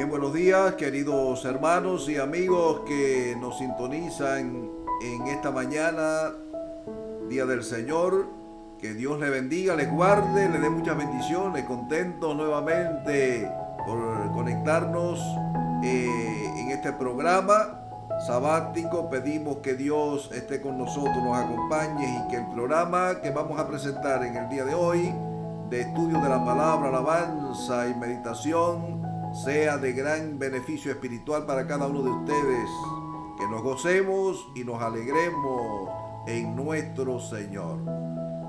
buenos días, queridos hermanos y amigos que nos sintonizan en esta mañana, Día del Señor. Que Dios le bendiga, le guarde, le dé muchas bendiciones. Contentos nuevamente por conectarnos en este programa sabático. Pedimos que Dios esté con nosotros, nos acompañe y que el programa que vamos a presentar en el día de hoy, de estudio de la palabra, alabanza y meditación, sea de gran beneficio espiritual para cada uno de ustedes. Que nos gocemos y nos alegremos en nuestro Señor.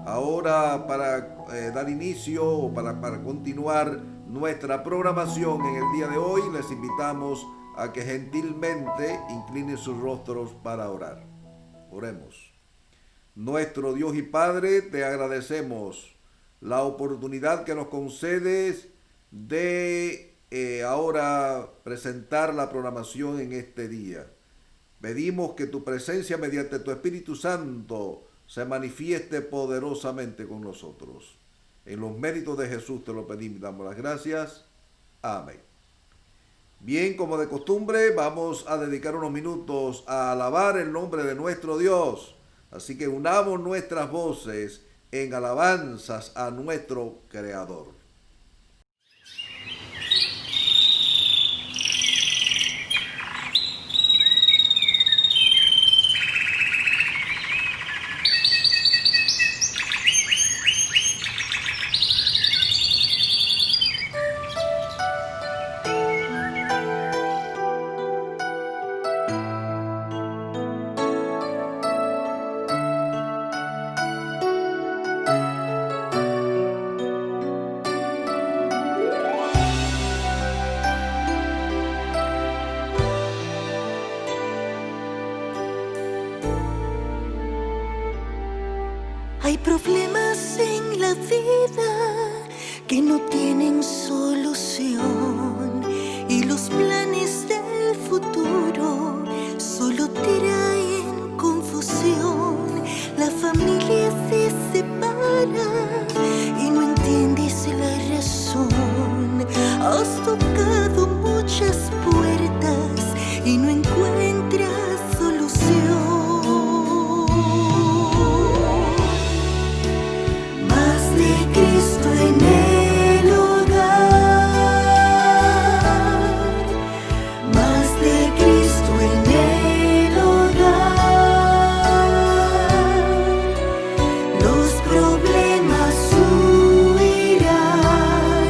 Ahora, para dar inicio o para continuar nuestra programación en el día de hoy, les invitamos a que gentilmente inclinen sus rostros para orar. Oremos. Nuestro Dios y Padre, te agradecemos la oportunidad que nos concedes de ahora presentar la programación en este día. Pedimos que tu presencia mediante tu Espíritu Santo se manifieste poderosamente con nosotros. En los méritos de Jesús te lo pedimos y damos las gracias. Amén. Bien, como de costumbre, vamos a dedicar unos minutos a alabar el nombre de nuestro Dios. Así que unamos nuestras voces en alabanzas a nuestro Creador. Hay problemas en la vida que no tienen solución, y los planes del futuro solo traen confusión. La familia se separa y no entiendes la razón. Has tocado muchas puertas y no encuentras solución. En el hogar, más de Cristo en el hogar, los problemas huirán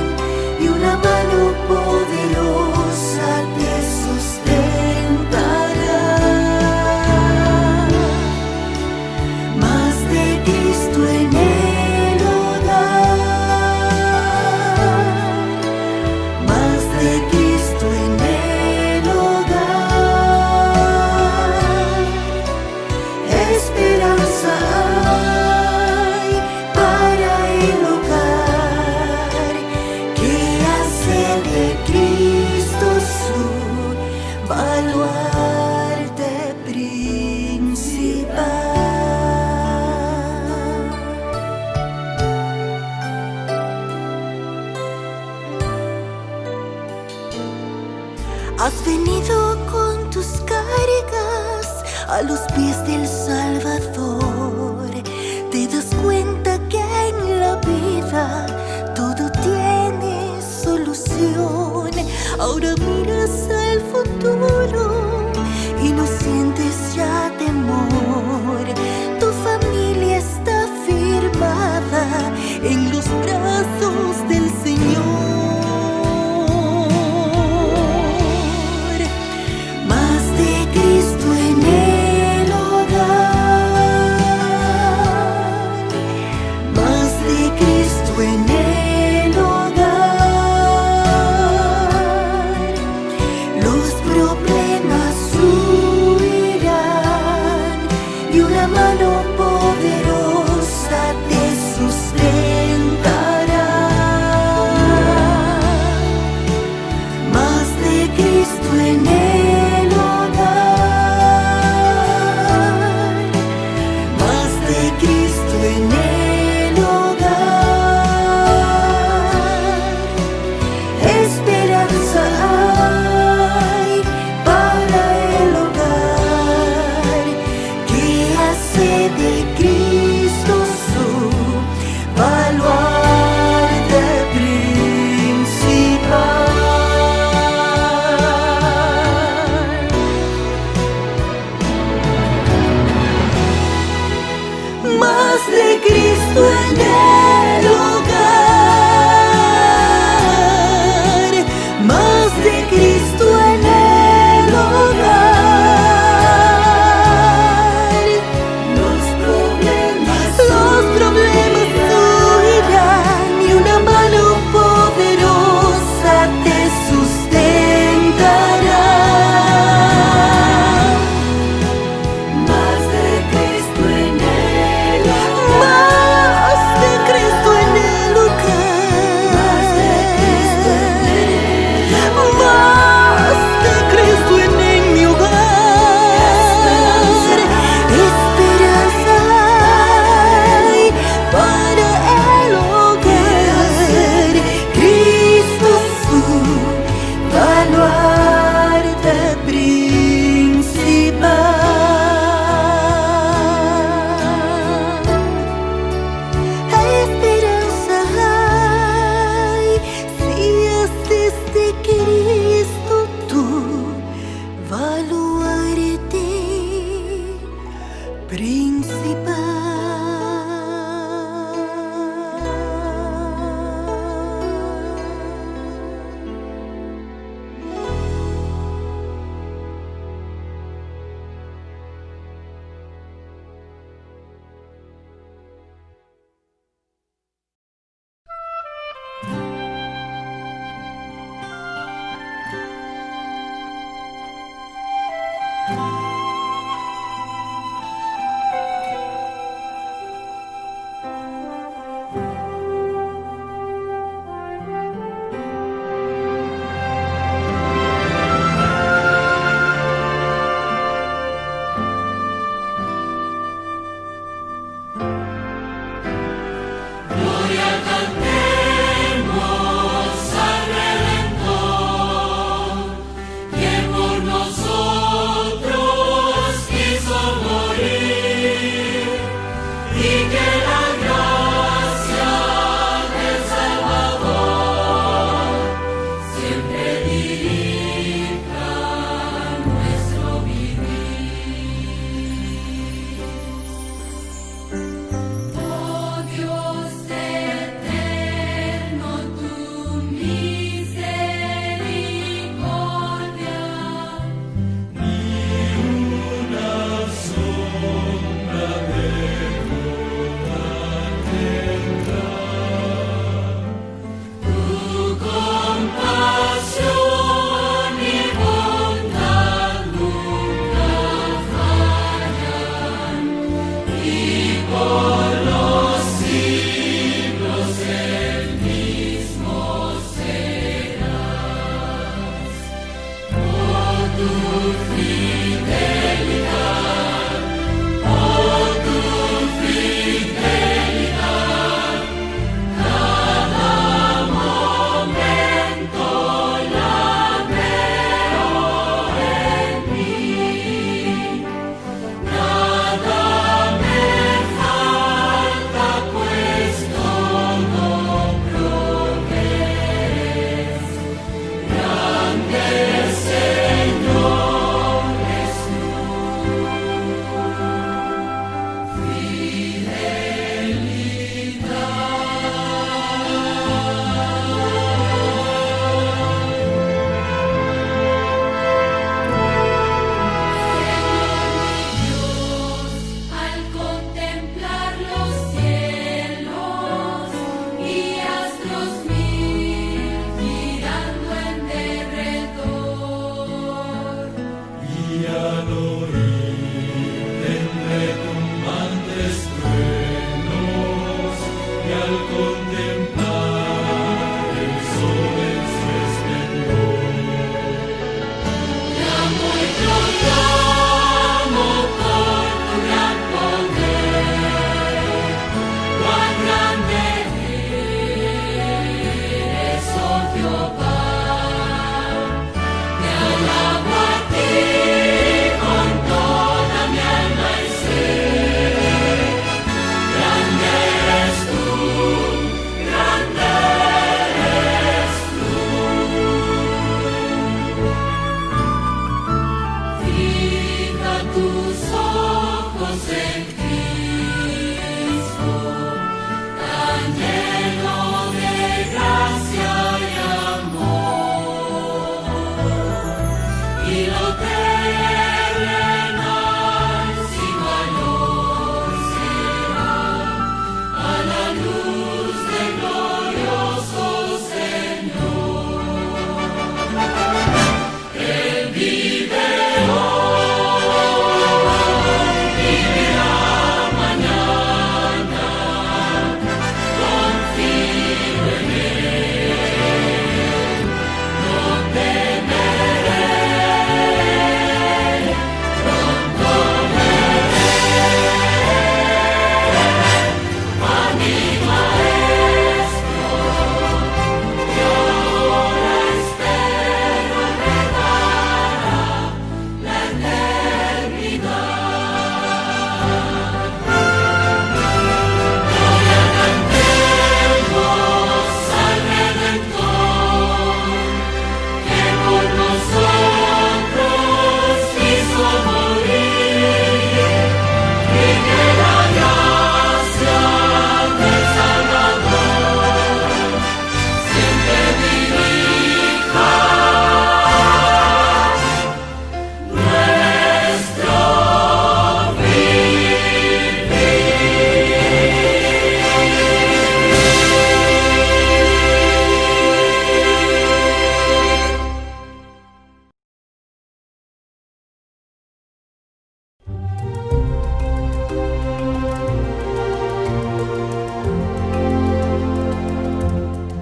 y una mano poderosa te sustentará. Más de Cristo en el baluarte principal. Has venido con tus cargas a los pies del Salvador. Te das cuenta que en la vida todo tiene solución. Ahora miras al futuro y no sientes ya temor. Tu familia está firmada en los brazos del Señor. Más de Cristo en el hogar, baluarte principal. Nosotros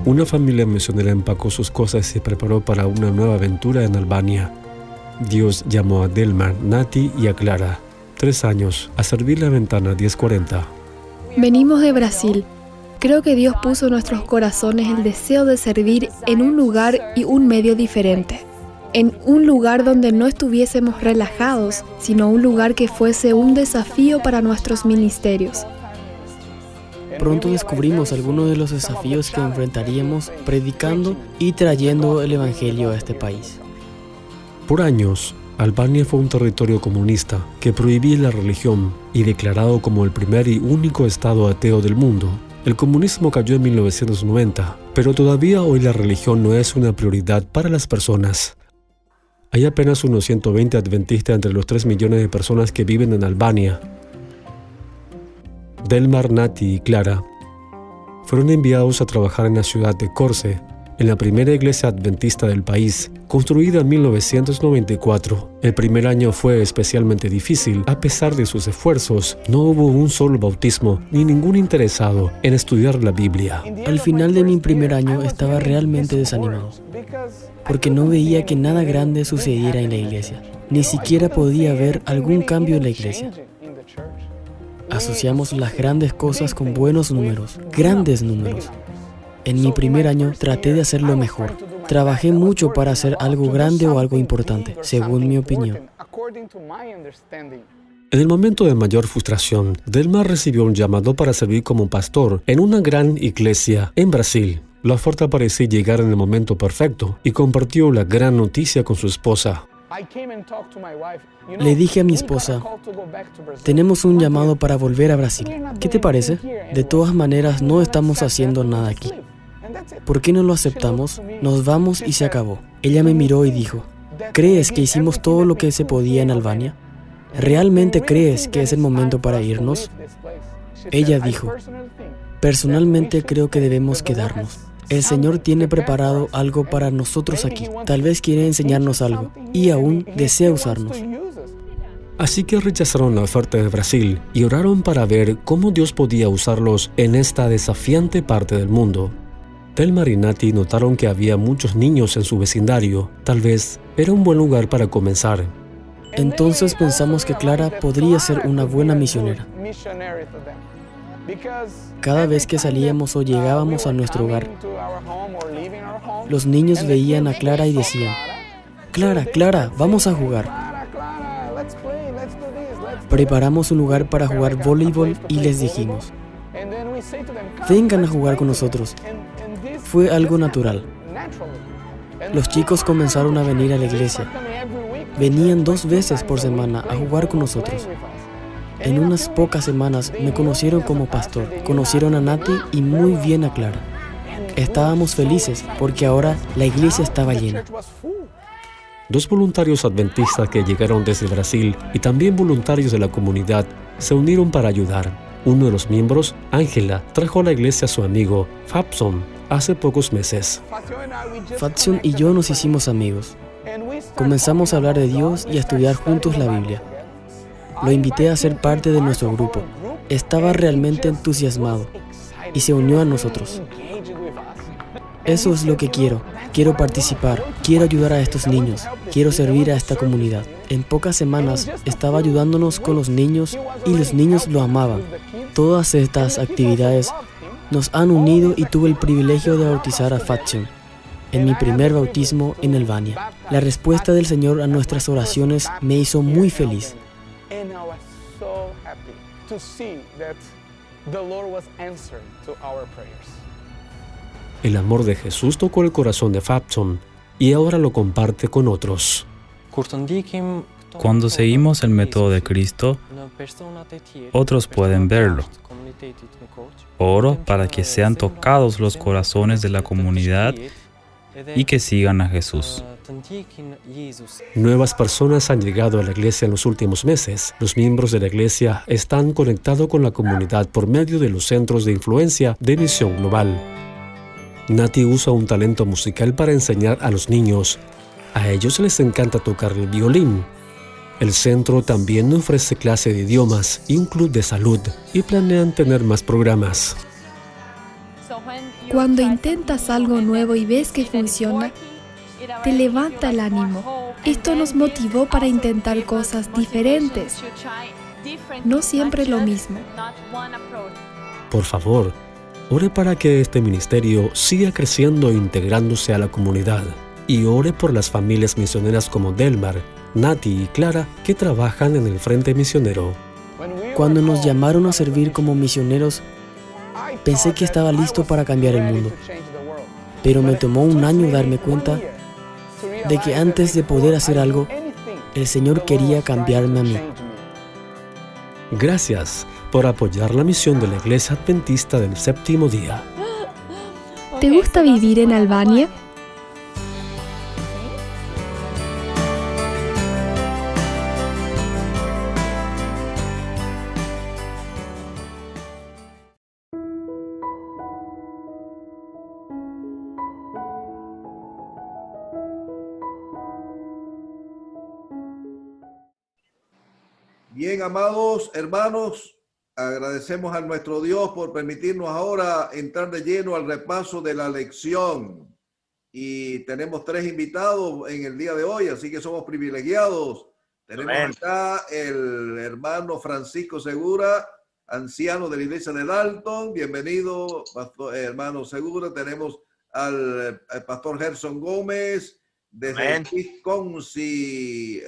una familia misionera empacó sus cosas y se preparó para una nueva aventura en Albania. Dios llamó a Delmar, Nati y a Clara, 3 años, a servir la ventana 1040. Venimos de Brasil. Creo que Dios puso en nuestros corazones el deseo de servir en un lugar y un medio diferente. En un lugar donde no estuviésemos relajados, sino un lugar que fuese un desafío para nuestros ministerios. Pronto descubrimos algunos de los desafíos que enfrentaríamos predicando y trayendo el Evangelio a este país. Por años, Albania fue un territorio comunista que prohibía la religión y declarado como el primer y único estado ateo del mundo. El comunismo cayó en 1990, pero todavía hoy la religión no es una prioridad para las personas. Hay apenas unos 120 adventistas entre los 3 millones de personas que viven en Albania. Delmar, Nati y Clara fueron enviados a trabajar en la ciudad de Korce, en la primera iglesia adventista del país, construida en 1994. El primer año fue especialmente difícil. A pesar de sus esfuerzos, no hubo un solo bautismo ni ningún interesado en estudiar la Biblia. Al final de mi primer año estaba realmente desanimado, porque no veía que nada grande sucediera en la iglesia. Ni siquiera podía ver algún cambio en la iglesia. Asociamos las grandes cosas con buenos números, grandes números. En mi primer año traté de hacerlo mejor. Trabajé mucho para hacer algo grande o algo importante, según mi opinión. En el momento de mayor frustración, Delmar recibió un llamado para servir como pastor en una gran iglesia en Brasil. La oferta parecía llegar en el momento perfecto y compartió la gran noticia con su esposa. Le dije a mi esposa, tenemos un llamado para volver a Brasil. ¿Qué te parece? De todas maneras, no estamos haciendo nada aquí. ¿Por qué no lo aceptamos? Nos vamos y se acabó. Ella me miró y dijo, ¿crees que hicimos todo lo que se podía en Albania? ¿Realmente crees que es el momento para irnos? Ella dijo, personalmente creo que debemos quedarnos. El Señor tiene preparado algo para nosotros aquí. Tal vez quiere enseñarnos algo y aún desea usarnos. Así que rechazaron la oferta de Brasil y oraron para ver cómo Dios podía usarlos en esta desafiante parte del mundo. Delmar y Nati notaron que había muchos niños en su vecindario. Tal vez era un buen lugar para comenzar. Entonces pensamos que Clara podría ser una buena misionera. Cada vez que salíamos o llegábamos a nuestro hogar, los niños veían a Clara y decían, Clara, Clara, vamos a jugar. Preparamos un lugar para jugar voleibol y les dijimos, vengan a jugar con nosotros. Fue algo natural. Los chicos comenzaron a venir a la iglesia. Venían 2 veces por semana a jugar con nosotros. En unas pocas semanas me conocieron como pastor, conocieron a Nati y muy bien a Clara. Estábamos felices porque ahora la iglesia estaba llena. 2 voluntarios adventistas que llegaron desde Brasil y también voluntarios de la comunidad se unieron para ayudar. Uno de los miembros, Ángela, trajo a la iglesia a su amigo, Fabson, hace pocos meses. Fabson y yo nos hicimos amigos. Comenzamos a hablar de Dios y a estudiar juntos la Biblia. Lo invité a ser parte de nuestro grupo. Estaba realmente entusiasmado y se unió a nosotros. Eso es lo que quiero. Quiero participar. Quiero ayudar a estos niños. Quiero servir a esta comunidad. En pocas semanas estaba ayudándonos con los niños y los niños lo amaban. Todas estas actividades nos han unido y tuve el privilegio de bautizar a Fabson en mi primer bautismo en Albania. La respuesta del Señor a nuestras oraciones me hizo muy feliz. El amor de Jesús tocó el corazón de Fabson y ahora lo comparte con otros. Cuando seguimos el método de Cristo, otros pueden verlo. Oro para que sean tocados los corazones de la comunidad y que sigan a Jesús. Nuevas personas han llegado a la iglesia en los últimos meses. Los miembros de la iglesia están conectados con la comunidad por medio de los centros de influencia de Misión Global. Nati usa un talento musical para enseñar a los niños. A ellos les encanta tocar el violín. El centro también ofrece clase de idiomas y un club de salud y planean tener más programas. Cuando intentas algo nuevo y ves que funciona, te levanta el ánimo. Esto nos motivó para intentar cosas diferentes, no siempre lo mismo. Por favor, ore para que este ministerio siga creciendo e integrándose a la comunidad. Y ore por las familias misioneras como Delmar, Nati y Clara que trabajan en el Frente Misionero. Cuando nos llamaron a servir como misioneros, pensé que estaba listo para cambiar el mundo. Pero me tomó un año darme cuenta de que antes de poder hacer algo, el Señor quería cambiarme a mí. Gracias por apoyar la misión de la Iglesia Adventista del Séptimo Día. ¿Te gusta vivir en Albania? Bien, amados hermanos, agradecemos a nuestro Dios por permitirnos ahora entrar de lleno al repaso de la lección. Y tenemos 3 invitados en el día de hoy, así que somos privilegiados. Tenemos acá el hermano Francisco Segura, anciano de la iglesia de Dalton. Bienvenido, hermano Segura. Tenemos al pastor Gerson Gómez desde Wisconsin.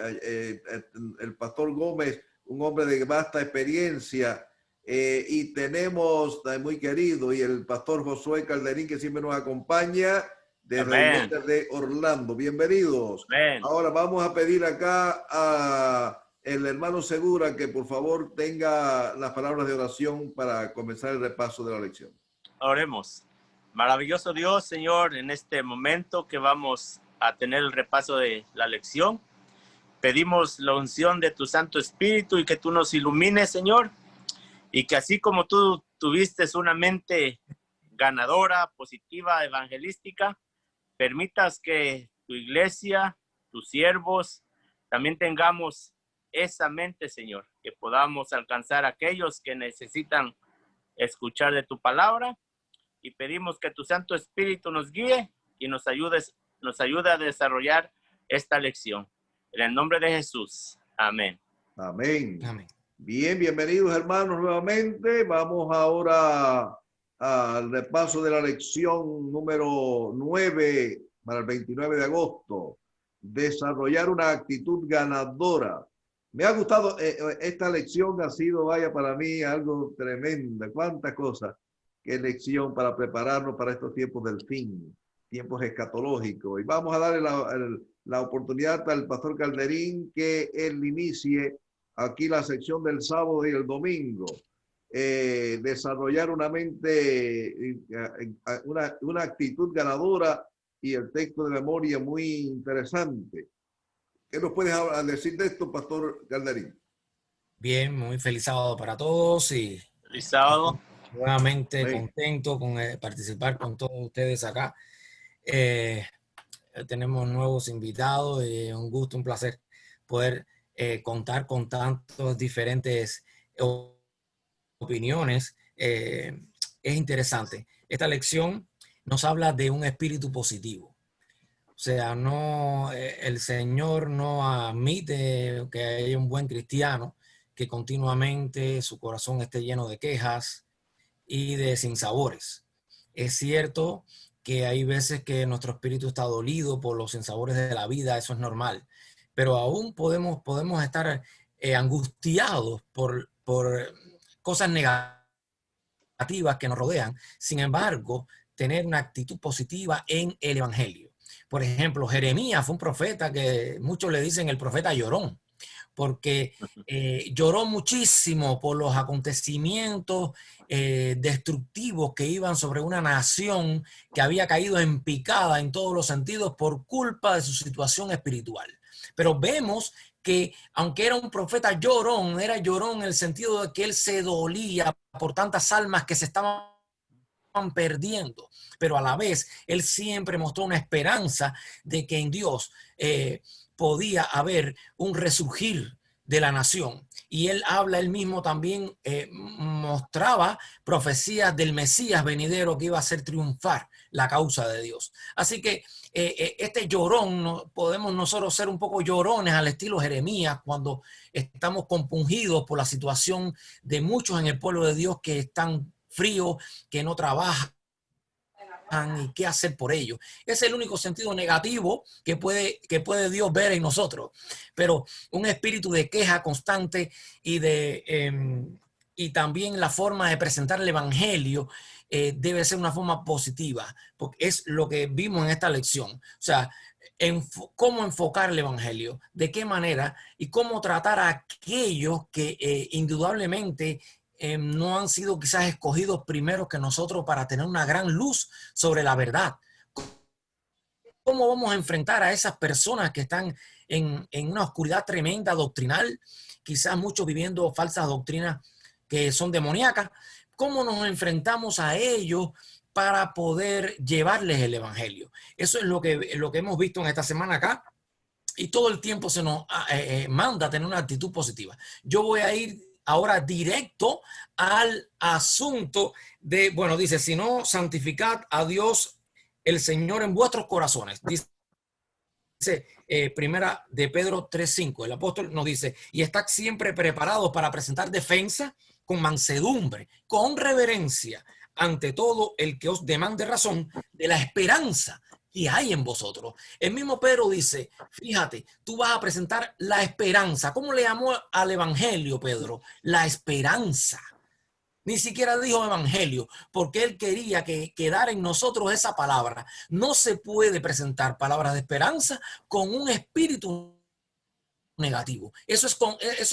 El pastor Gómez, un hombre de vasta experiencia, y tenemos muy querido, y el pastor Josué Calderín, que siempre nos acompaña desde el de Orlando. Bienvenidos. Amén. Ahora vamos a pedir acá a el hermano Segura que por favor tenga las palabras de oración para comenzar el repaso de la lección. Oremos. Maravilloso Dios, Señor, en este momento que vamos a tener el repaso de la lección, pedimos la unción de tu Santo Espíritu y que tú nos ilumines, Señor, y que así como tú tuviste una mente ganadora, positiva, evangelística, permitas que tu iglesia, tus siervos, también tengamos esa mente, Señor, que podamos alcanzar a aquellos que necesitan escuchar de tu palabra, y pedimos que tu Santo Espíritu nos guíe y nos ayude a desarrollar esta lección. En el nombre de Jesús. Amén. Amén. Amén. Bien, bienvenidos hermanos nuevamente. Vamos ahora al repaso de la lección número 9 para el 29 de agosto. Desarrollar una actitud ganadora. Me ha gustado, esta lección ha sido, vaya, para mí algo tremenda. Cuántas cosas. Qué lección para prepararnos para estos tiempos del fin, tiempos escatológicos. Y vamos a darle la oportunidad al pastor Calderín que él inicie aquí la sección del sábado y el domingo. Desarrollar una mente, una actitud ganadora, y el texto de memoria muy interesante. ¿Qué nos puedes decir de esto, pastor Calderín? Bien, muy feliz sábado para todos y feliz sábado. Nuevamente contento con participar con todos ustedes acá. Tenemos nuevos invitados y un gusto, un placer poder contar con tantos diferentes opiniones. Es interesante. Esta lección nos habla de un espíritu positivo. O sea, el Señor no admite que haya un buen cristiano que continuamente su corazón esté lleno de quejas y de sinsabores. Es cierto que hay veces que nuestro espíritu está dolido por los sinsabores de la vida, eso es normal, pero aún podemos estar angustiados por cosas negativas que nos rodean. Sin embargo, tener una actitud positiva en el Evangelio. Por ejemplo, Jeremías fue un profeta que muchos le dicen el profeta llorón, porque lloró muchísimo por los acontecimientos destructivos que iban sobre una nación que había caído en picada en todos los sentidos por culpa de su situación espiritual. Pero vemos que aunque era un profeta llorón, era llorón en el sentido de que él se dolía por tantas almas que se estaban perdiendo, pero a la vez él siempre mostró una esperanza de que en Dios podía haber un resurgir de la nación. Y él habla, él mismo también mostraba profecías del Mesías venidero que iba a hacer triunfar la causa de Dios. Así que este llorón, podemos nosotros ser un poco llorones al estilo Jeremías cuando estamos compungidos por la situación de muchos en el pueblo de Dios que están fríos, que no trabajan y qué hacer por ello. Es el único sentido negativo que puede Dios ver en nosotros. Pero un espíritu de queja constante y también la forma de presentar el evangelio debe ser una forma positiva, porque es lo que vimos en esta lección. O sea, cómo enfocar el evangelio, de qué manera y cómo tratar a aquellos que indudablemente no han sido quizás escogidos primero que nosotros para tener una gran luz sobre la verdad. ¿Cómo vamos a enfrentar a esas personas que están en una oscuridad tremenda doctrinal? Quizás muchos viviendo falsas doctrinas que son demoníacas. ¿Cómo nos enfrentamos a ellos para poder llevarles el evangelio? Eso es lo que hemos visto en esta semana acá. Y todo el tiempo se nos manda a tener una actitud positiva. Yo voy a ir ahora directo al asunto de, bueno, dice, si no, santificad a Dios el Señor en vuestros corazones. Dice primera de Pedro 3:5. El apóstol nos dice, y estad siempre preparados para presentar defensa con mansedumbre, con reverencia, ante todo el que os demande razón de la esperanza que hay en vosotros. El mismo Pedro dice, fíjate, tú vas a presentar la esperanza. ¿Cómo le llamó al evangelio, Pedro? La esperanza. Ni siquiera dijo evangelio, porque él quería que quedara en nosotros esa palabra. No se puede presentar palabras de esperanza con un espíritu negativo. Eso es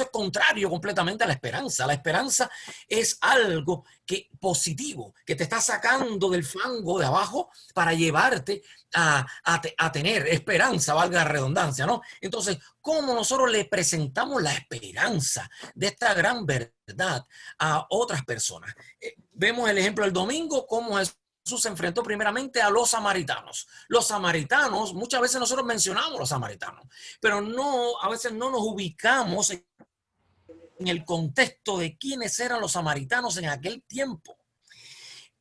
contrario completamente a la esperanza. La esperanza es algo positivo, que te está sacando del fango de abajo para llevarte a tener esperanza, valga la redundancia, ¿no? Entonces, ¿cómo nosotros le presentamos la esperanza de esta gran verdad a otras personas? Vemos el ejemplo del domingo, cómo Jesús se enfrentó primeramente a los samaritanos. Los samaritanos, muchas veces nosotros mencionamos los samaritanos, pero a veces no nos ubicamos en el contexto de quiénes eran los samaritanos en aquel tiempo.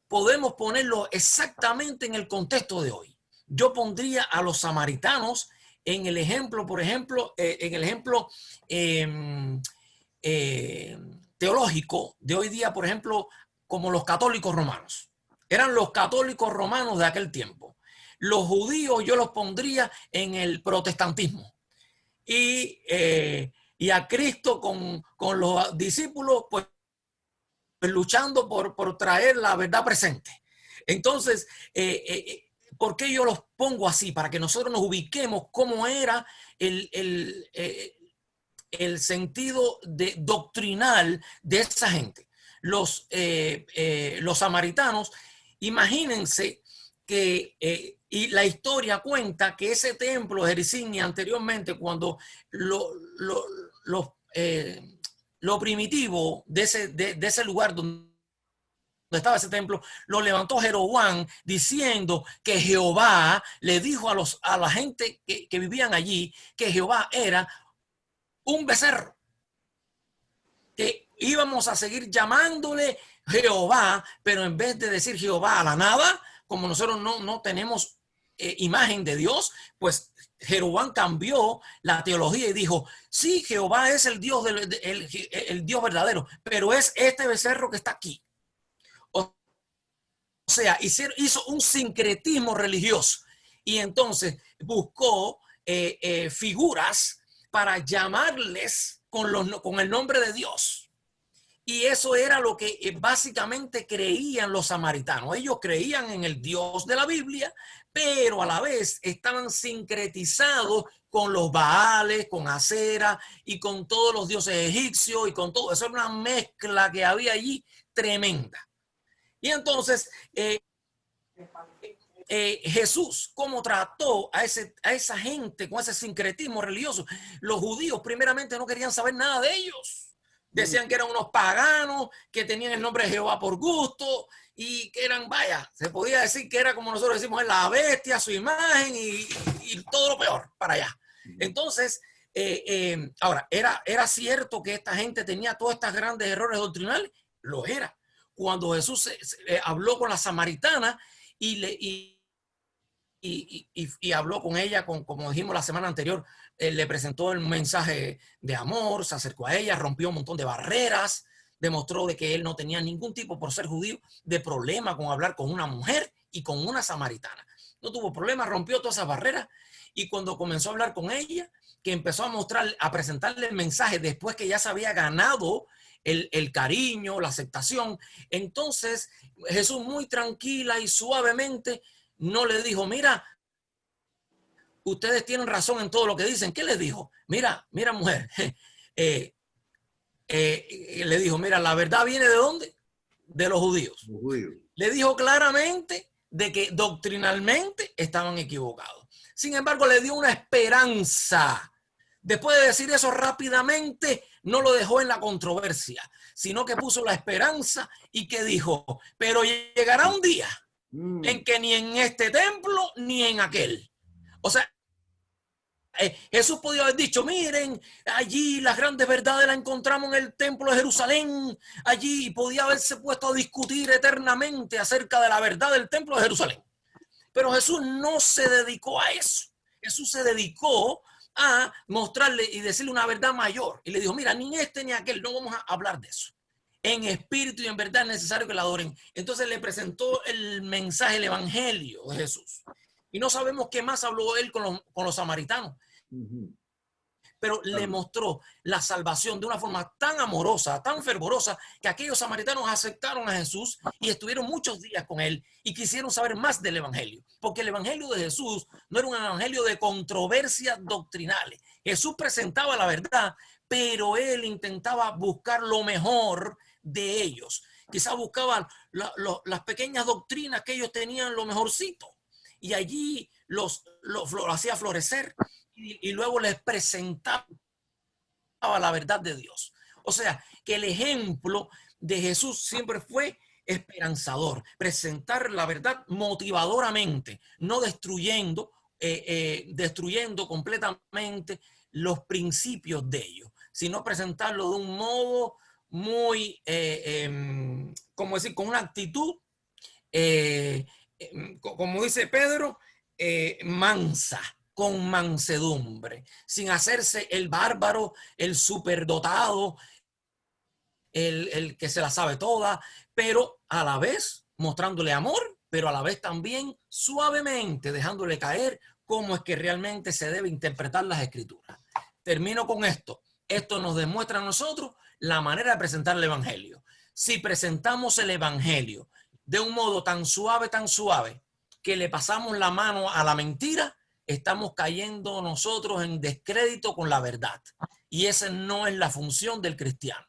Podemos ponerlo exactamente en el contexto de hoy. Yo pondría a los samaritanos en el ejemplo, por ejemplo, teológico de hoy día, por ejemplo, como los católicos romanos. Eran los católicos romanos de aquel tiempo. Los judíos yo los pondría en el protestantismo. Y a Cristo con los discípulos, pues luchando por traer la verdad presente. Entonces, ¿por qué yo los pongo así? Para que nosotros nos ubiquemos cómo era el sentido doctrinal de esa gente. Los samaritanos, imagínense que, y la historia cuenta que ese templo de Jericín anteriormente, cuando lo primitivo de ese lugar donde estaba ese templo, lo levantó Jeroboam diciendo que Jehová le dijo a la gente que vivían allí que Jehová era un becerro, que íbamos a seguir llamándole Jehová, pero en vez de decir Jehová a la nada, como nosotros no tenemos imagen de Dios, pues Jeroboam cambió la teología y dijo, sí, Jehová es el Dios, el Dios verdadero, pero es este becerro que está aquí. O sea, hizo un sincretismo religioso y entonces buscó figuras para llamarles con el nombre de Dios. Y eso era lo que básicamente creían los samaritanos. Ellos creían en el Dios de la Biblia, pero a la vez estaban sincretizados con los Baales, con Acera y con todos los dioses egipcios y con todo. Eso era una mezcla que había allí tremenda. Y entonces Jesús, ¿cómo trató a esa gente con ese sincretismo religioso? Los judíos primeramente no querían saber nada de ellos. Decían que eran unos paganos, que tenían el nombre de Jehová por gusto y que eran, vaya, se podía decir que era como nosotros decimos, la bestia, su imagen y todo lo peor para allá. Entonces, Ahora, ¿era cierto que esta gente tenía todos estos grandes errores doctrinales? Lo era. Cuando Jesús habló con la samaritana y habló con ella, como dijimos la semana anterior, le presentó el mensaje de amor, se acercó a ella, rompió un montón de barreras, demostró de que él no tenía ningún tipo, por ser judío, de problema con hablar con una mujer y con una samaritana. No tuvo problema, rompió todas esas barreras, y cuando comenzó a hablar con ella, que empezó a presentarle el mensaje después que ya se había ganado el cariño, la aceptación, entonces Jesús muy tranquila y suavemente no le dijo, mira, ustedes tienen razón en todo lo que dicen. ¿Qué les dijo? Mira, mujer, le dijo, mira, la verdad viene ¿de dónde? De los judíos. Le dijo claramente de que doctrinalmente estaban equivocados. Sin embargo, le dio una esperanza. Después de decir eso rápidamente, no lo dejó en la controversia, sino que puso la esperanza y que dijo, pero llegará un día en que ni en este templo ni en aquel. O sea, Jesús podía haber dicho, miren, allí las grandes verdades las encontramos en el templo de Jerusalén. Allí podía haberse puesto a discutir eternamente acerca de la verdad del templo de Jerusalén. Pero Jesús no se dedicó a eso. Jesús se dedicó a mostrarle y decirle una verdad mayor. Y le dijo, mira, ni este ni aquel, no vamos a hablar de eso. En espíritu y en verdad es necesario que la adoren. Entonces le presentó el mensaje, el evangelio de Jesús. Y no sabemos qué más habló él con los samaritanos. Pero le mostró la salvación de una forma tan amorosa, tan fervorosa, que aquellos samaritanos aceptaron a Jesús y estuvieron muchos días con él y quisieron saber más del evangelio. Porque el evangelio de Jesús no era un evangelio de controversias doctrinales. Jesús presentaba la verdad, pero él intentaba buscar lo mejor de ellos. Quizás buscaban las pequeñas doctrinas que ellos tenían, lo mejorcito. Y allí lo hacía florecer y luego les presentaba la verdad de Dios. O sea, que el ejemplo de Jesús siempre fue esperanzador, presentar la verdad motivadoramente, no destruyendo completamente los principios de ellos, sino presentarlo de un modo muy, como decir, con una actitud, como dice Pedro, mansa, con mansedumbre, sin hacerse el bárbaro, el superdotado, el que se la sabe toda, pero a la vez mostrándole amor, pero a la vez también suavemente dejándole caer cómo es que realmente se debe interpretar las escrituras. Termino con esto. Esto nos demuestra a nosotros la manera de presentar el evangelio. Si presentamos el evangelio de un modo tan suave, que le pasamos la mano a la mentira, estamos cayendo nosotros en descrédito con la verdad. Y esa no es la función del cristiano.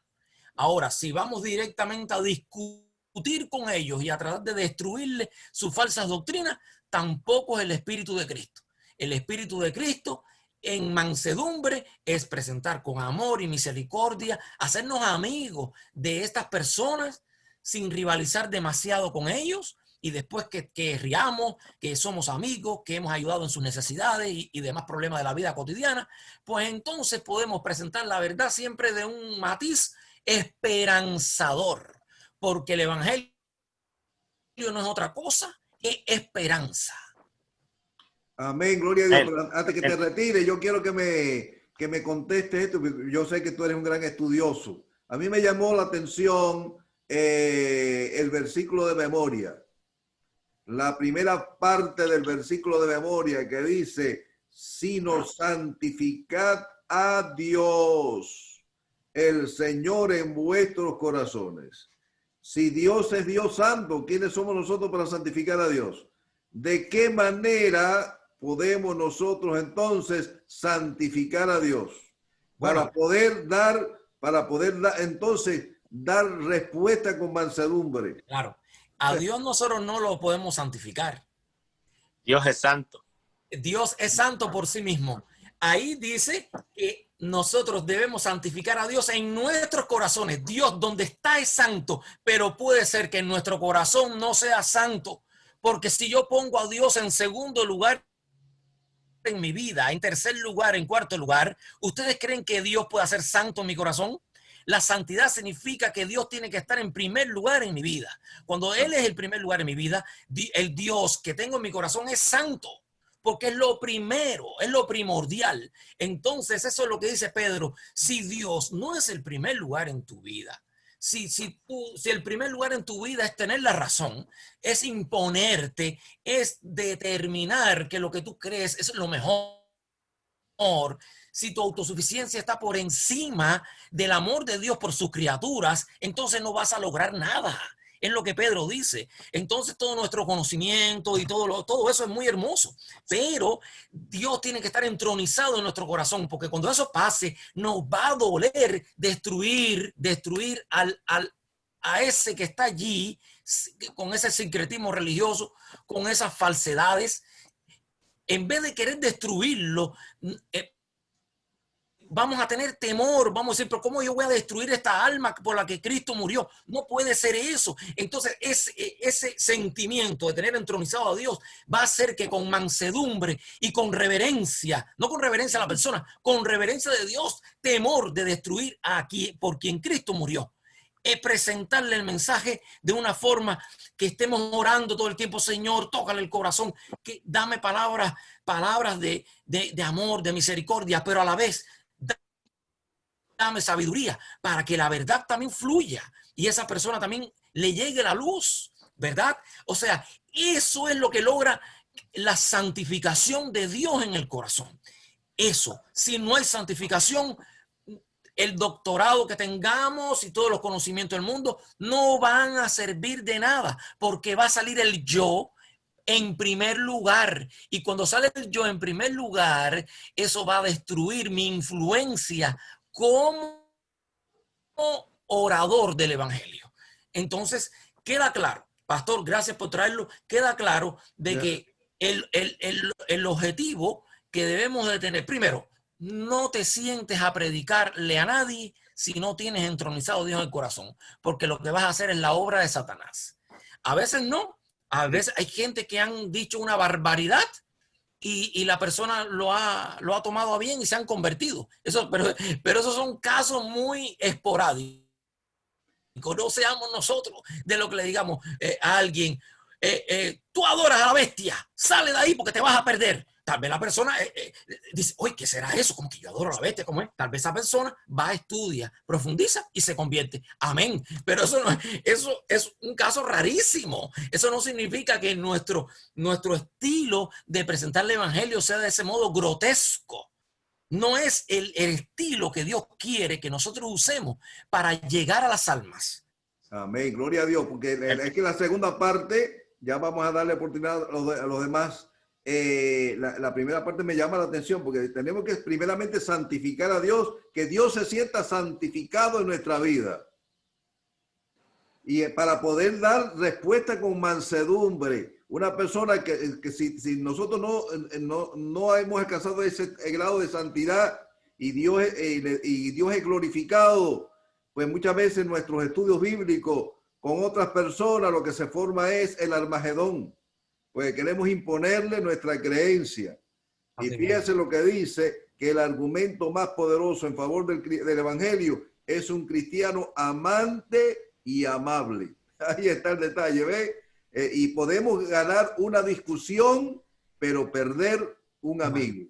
Ahora, si vamos directamente a discutir con ellos y a tratar de destruirles sus falsas doctrinas, tampoco es el Espíritu de Cristo. El Espíritu de Cristo en mansedumbre es presentar con amor y misericordia, hacernos amigos de estas personas sin rivalizar demasiado con ellos, y después que riamos, que somos amigos, que hemos ayudado en sus necesidades y demás problemas de la vida cotidiana, pues entonces podemos presentar la verdad siempre de un matiz esperanzador, porque el evangelio no es otra cosa que esperanza. Amén, gloria a Dios. Pero antes que te retire, yo quiero que me conteste esto. Yo sé que tú eres un gran estudioso. A mí me llamó la atención el versículo de memoria. La primera parte del versículo de memoria que dice, sino santificad a Dios, el Señor en vuestros corazones. Si Dios es Dios santo, ¿quiénes somos nosotros para santificar a Dios? ¿De qué manera podemos nosotros entonces santificar a Dios? Para poder dar entonces dar respuesta con mansedumbre. Claro. A Dios nosotros no lo podemos santificar. Dios es santo. Dios es santo por sí mismo. Ahí dice que nosotros debemos santificar a Dios en nuestros corazones. Dios donde está es santo, pero puede ser que en nuestro corazón no sea santo. Porque si yo pongo a Dios en segundo lugar en mi vida, en tercer lugar, en cuarto lugar, ¿ustedes creen que Dios puede ser santo en mi corazón? La santidad significa que Dios tiene que estar en primer lugar en mi vida. Cuando Él es el primer lugar en mi vida, el Dios que tengo en mi corazón es santo, porque es lo primero, es lo primordial. Entonces, eso es lo que dice Pedro. Si Dios no es el primer lugar en tu vida, si el primer lugar en tu vida es tener la razón, es imponerte, es determinar que lo que tú crees es lo mejor, si tu autosuficiencia está por encima del amor de Dios por sus criaturas, entonces no vas a lograr nada. Es lo que Pedro dice. Entonces todo nuestro conocimiento y todo eso es muy hermoso, pero Dios tiene que estar entronizado en nuestro corazón, porque cuando eso pase, nos va a doler destruir a ese que está allí con ese sincretismo religioso, con esas falsedades. En vez de querer destruirlo, vamos a tener temor, vamos a decir, pero ¿cómo yo voy a destruir esta alma por la que Cristo murió? No puede ser eso. Entonces, ese sentimiento de tener entronizado a Dios va a hacer que con mansedumbre y con reverencia, no con reverencia a la persona, con reverencia de Dios, temor de destruir a por quien Cristo murió. Es presentarle el mensaje de una forma que estemos orando todo el tiempo, Señor, tócale el corazón, que dame palabras de amor, de misericordia, pero a la vez dame sabiduría para que la verdad también fluya y esa persona también le llegue la luz, ¿verdad? O sea, eso es lo que logra la santificación de Dios en el corazón. Eso, si no hay santificación, el doctorado que tengamos y todos los conocimientos del mundo no van a servir de nada, porque va a salir el yo en primer lugar. Y cuando sale el yo en primer lugar, eso va a destruir mi influencia como orador del evangelio. Entonces, queda claro, pastor, gracias por traerlo, queda claro de que el objetivo que debemos de tener, primero, no te sientes a predicarle a nadie si no tienes entronizado a Dios en el corazón, porque lo que vas a hacer es la obra de Satanás. A veces no, a veces hay gente que han dicho una barbaridad y la persona lo ha tomado a bien y se han convertido. Pero esos son casos muy esporádicos. No seamos nosotros de lo que le digamos a alguien, tú adoras a la bestia, sale de ahí porque te vas a perder. Tal vez la persona dice, oye, ¿qué será eso? Como que yo adoro a la bestia, ¿cómo es? Tal vez esa persona va a estudiar, profundiza y se convierte. Amén. Pero eso es un caso rarísimo. Eso no significa que nuestro estilo de presentar el evangelio sea de ese modo grotesco. No es el estilo que Dios quiere que nosotros usemos para llegar a las almas. Amén, gloria a Dios, porque es que la segunda parte, ya vamos a darle oportunidad a los demás. La primera parte me llama la atención, porque tenemos que primeramente santificar a Dios, que Dios se sienta santificado en nuestra vida. Y para poder dar respuesta con mansedumbre, una persona que si nosotros no hemos alcanzado ese grado de santidad y Dios es glorificado, pues muchas veces en nuestros estudios bíblicos con otras personas lo que se forma es el Armagedón, pues queremos imponerle nuestra creencia. Y fíjense lo que dice, que el argumento más poderoso en favor del evangelio es un cristiano amante y amable. Ahí está el detalle, ¿ve? Y podemos ganar una discusión, pero perder un amigo.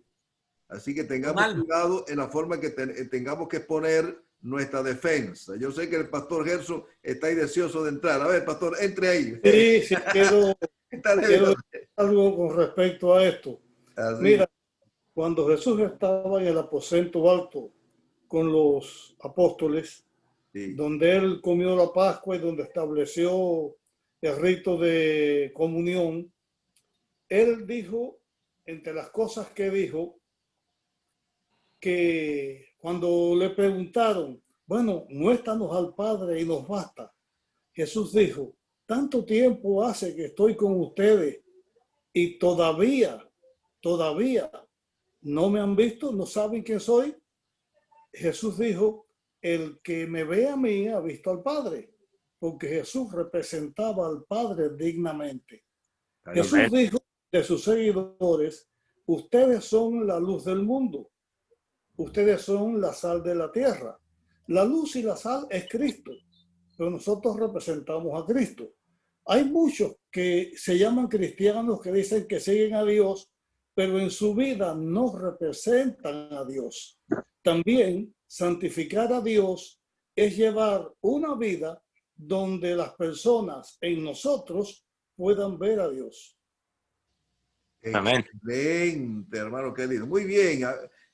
Así que tengamos cuidado en la forma que tengamos que exponer nuestra defensa. Yo sé que el pastor Gerson está ahí deseoso de entrar. A ver, pastor, entre ahí. Sí, quiero decir algo con respecto a esto. Así. Mira, cuando Jesús estaba en el aposento alto con los apóstoles, sí, donde él comió la Pascua y donde estableció el rito de comunión, él dijo, entre las cosas que dijo, que cuando le preguntaron, bueno, muéstranos al Padre y nos basta. Jesús dijo, tanto tiempo hace que estoy con ustedes y todavía no me han visto, no saben quién soy. Jesús dijo, el que me ve a mí ha visto al Padre, porque Jesús representaba al Padre dignamente. Jesús dijo de sus seguidores, ustedes son la luz del mundo. Ustedes son la sal de la tierra. La luz y la sal es Cristo, pero nosotros representamos a Cristo. Hay muchos que se llaman cristianos que dicen que siguen a Dios, pero en su vida no representan a Dios. También santificar a Dios es llevar una vida donde las personas en nosotros puedan ver a Dios. Amén. Excelente, hermano querido. Muy bien.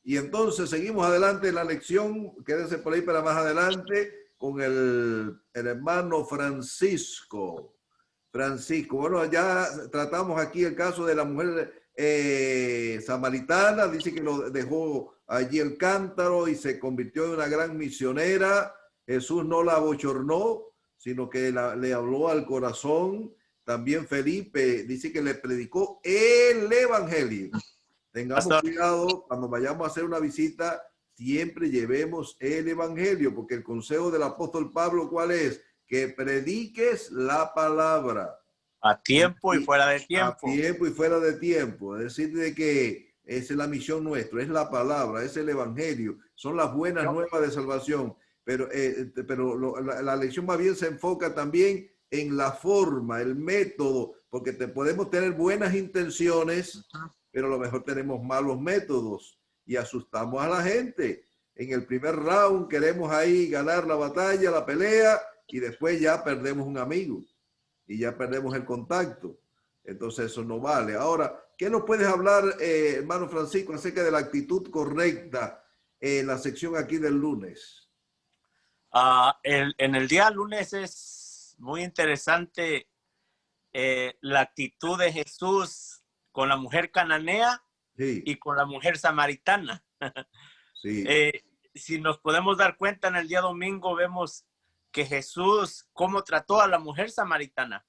Y entonces seguimos adelante en la lección. Quédense por ahí para más adelante con el hermano Francisco. Francisco, bueno, ya tratamos aquí el caso de la mujer samaritana. Dice que lo dejó allí el cántaro y se convirtió en una gran misionera. Jesús no la abochornó, sino que le habló al corazón. También Felipe dice que le predicó el evangelio. Tengamos cuidado cuando vayamos a hacer una visita, siempre llevemos el evangelio, porque el consejo del apóstol Pablo, ¿cuál es? Que prediques la palabra. A tiempo y fuera de tiempo. A tiempo y fuera de tiempo. Es decir, de que esa es la misión nuestra, es la palabra, es el evangelio, son las buenas nuevas de salvación. Pero la lección más bien se enfoca también en la forma, el método, porque podemos tener buenas intenciones, pero a lo mejor tenemos malos métodos y asustamos a la gente. En el primer round queremos ahí ganar la batalla, la pelea, y después ya perdemos un amigo y ya perdemos el contacto. Entonces eso no vale. Ahora, ¿qué nos puedes hablar, hermano Francisco, acerca de la actitud correcta en la sección aquí del lunes? En el día lunes es muy interesante la actitud de Jesús con la mujer cananea, sí, y con la mujer samaritana. Sí. Si nos podemos dar cuenta, en el día domingo vemos que Jesús, cómo trató a la mujer samaritana.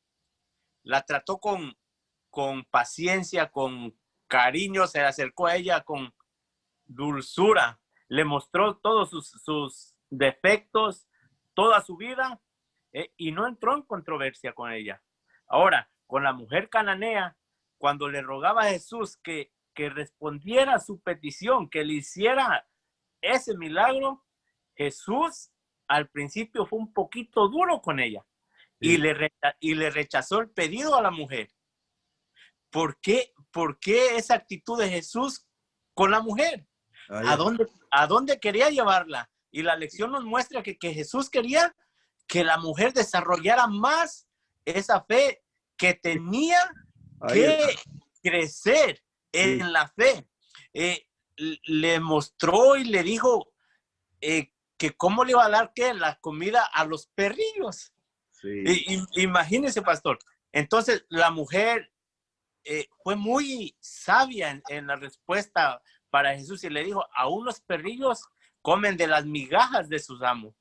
La trató con paciencia, con cariño, se acercó a ella con dulzura, le mostró todos sus defectos, toda su vida, y no entró en controversia con ella. Ahora, con la mujer cananea, cuando le rogaba a Jesús que respondiera a su petición, que le hiciera ese milagro, Jesús al principio fue un poquito duro con ella, sí, y le rechazó el pedido a la mujer. ¿Por qué esa actitud de Jesús con la mujer? ¿A dónde quería llevarla? Y la lección nos muestra que Jesús quería que la mujer desarrollara más esa fe, que tenía que crecer en la fe. Le mostró y le dijo que cómo le iba a dar la comida a los perrillos. Sí. Imagínese, pastor. Entonces la mujer fue muy sabia en la respuesta para Jesús y le dijo, aún los perrillos comen de las migajas de sus amos.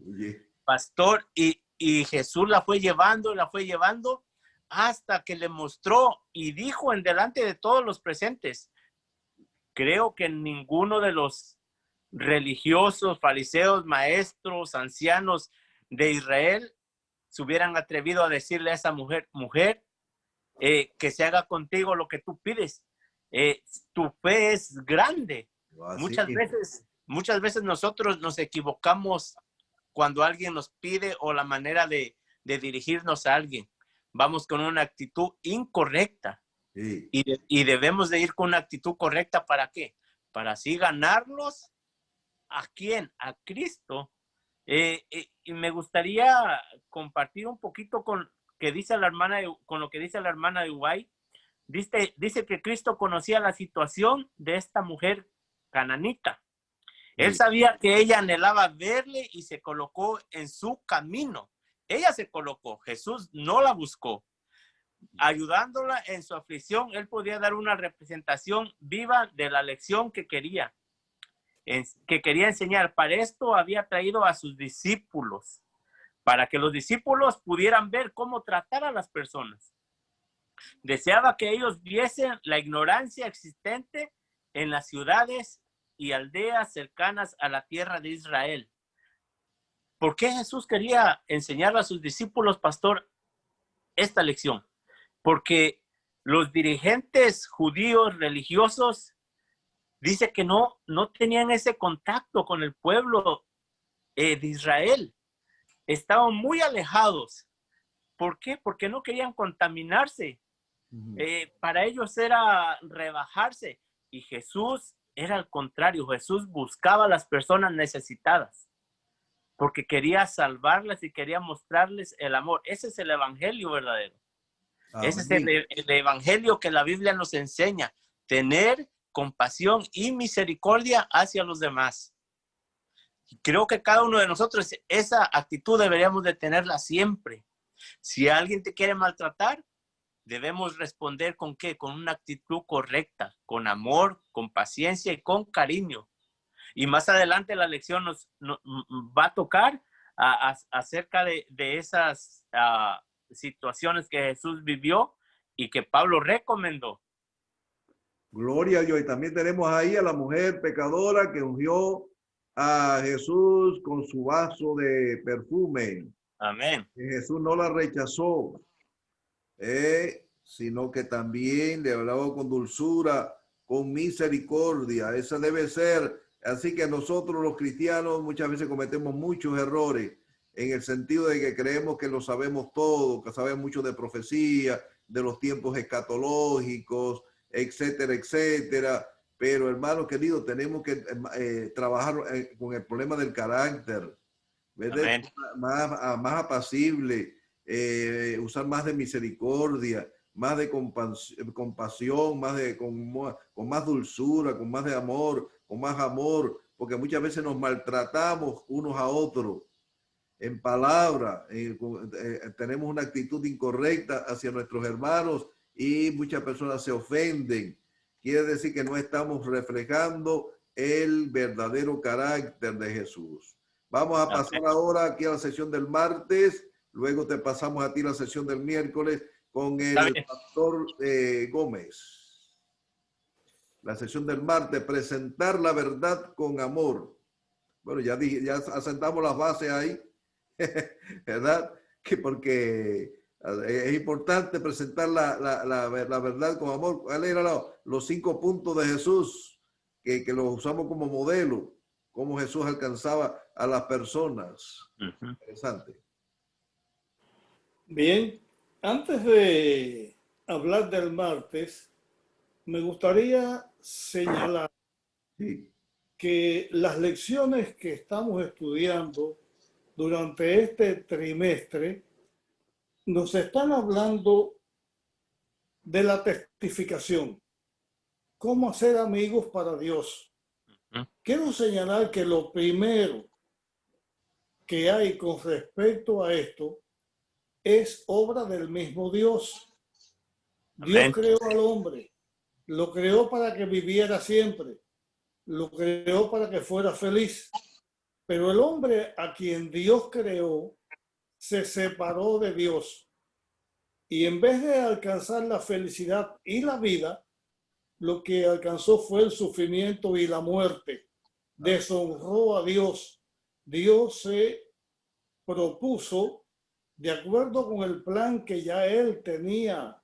Oye. Pastor, y Jesús la fue llevando hasta que le mostró y dijo en delante de todos los presentes, creo que ninguno de los religiosos, fariseos, maestros, ancianos de Israel se hubieran atrevido a decirle a esa mujer, que se haga contigo lo que tú pides. Tu fe es grande. Muchas veces nosotros nos equivocamos cuando alguien nos pide o la manera de dirigirnos a alguien. Vamos con una actitud incorrecta. Sí. Y debemos de ir con una actitud correcta. ¿Para qué? Para así ganarlos. ¿A quién? A Cristo. Y me gustaría compartir un poquito con lo que dice la hermana de Uruguay. Dice que Cristo conocía la situación de esta mujer cananita. Él sabía que ella anhelaba verle y se colocó en su camino. Ella se colocó, Jesús no la buscó. Ayudándola en su aflicción, él podía dar una representación viva de la lección que quería enseñar. Para esto había traído a sus discípulos, para que los discípulos pudieran ver cómo tratar a las personas. Deseaba que ellos viesen la ignorancia existente en las ciudades y aldeas cercanas a la tierra de Israel. ¿Por qué Jesús quería enseñar a sus discípulos, pastor, esta lección? Porque los dirigentes judíos religiosos dice que no tenían ese contacto con el pueblo de Israel. Estaban muy alejados. ¿Por qué? Porque no querían contaminarse. Para ellos era rebajarse. Y Jesús era al contrario. Jesús buscaba a las personas necesitadas porque quería salvarlas y quería mostrarles el amor. Ese es el evangelio verdadero. Amén. Ese es el evangelio que la Biblia nos enseña. Tener compasión y misericordia hacia los demás. Y creo que cada uno de nosotros esa actitud deberíamos de tenerla siempre. Si alguien te quiere maltratar, debemos responder ¿con qué? Con una actitud correcta, con amor, con paciencia y con cariño. Y más adelante la lección nos va a tocar acerca de esas situaciones que Jesús vivió y que Pablo recomendó. Gloria a Dios. Y también tenemos ahí a la mujer pecadora que ungió a Jesús con su vaso de perfume. Amén. Y Jesús no la rechazó, sino que también le hablaba con dulzura, con misericordia. Esa debe ser. Así que nosotros los cristianos muchas veces cometemos muchos errores en el sentido de que creemos que lo sabemos todo, que sabemos mucho de profecía, de los tiempos escatológicos, etcétera, etcétera. Pero hermanos queridos, tenemos que trabajar con el problema del carácter, ¿verdad? Más apacible, usar más de misericordia, más de compasión, con más dulzura, con más de amor, con más amor, porque muchas veces nos maltratamos unos a otros en palabra, tenemos una actitud incorrecta hacia nuestros hermanos y muchas personas se ofenden. Quiere decir que no estamos reflejando el verdadero carácter de Jesús. Vamos a pasar ahora aquí a la sesión del martes, luego te pasamos a ti la sesión del miércoles con el pastor Gómez. La sesión del martes, presentar la verdad con amor. Bueno, ya asentamos las bases ahí, ¿verdad? Porque es importante presentar la verdad con amor. ¿Cuáles eran los 5 puntos de Jesús que los usamos como modelo? Cómo Jesús alcanzaba a las personas. Interesante. Bien, antes de hablar del martes, me gustaría señalar que las lecciones que estamos estudiando durante este trimestre nos están hablando de la testificación. ¿Cómo hacer amigos para Dios? Quiero señalar que lo primero que hay con respecto a esto es obra del mismo Dios. Dios creó al hombre, lo creó para que viviera siempre, lo creó para que fuera feliz. Pero el hombre a quien Dios creó se separó de Dios y en vez de alcanzar la felicidad y la vida, lo que alcanzó fue el sufrimiento y la muerte. Deshonró a Dios. Dios se propuso, de acuerdo con el plan que ya él tenía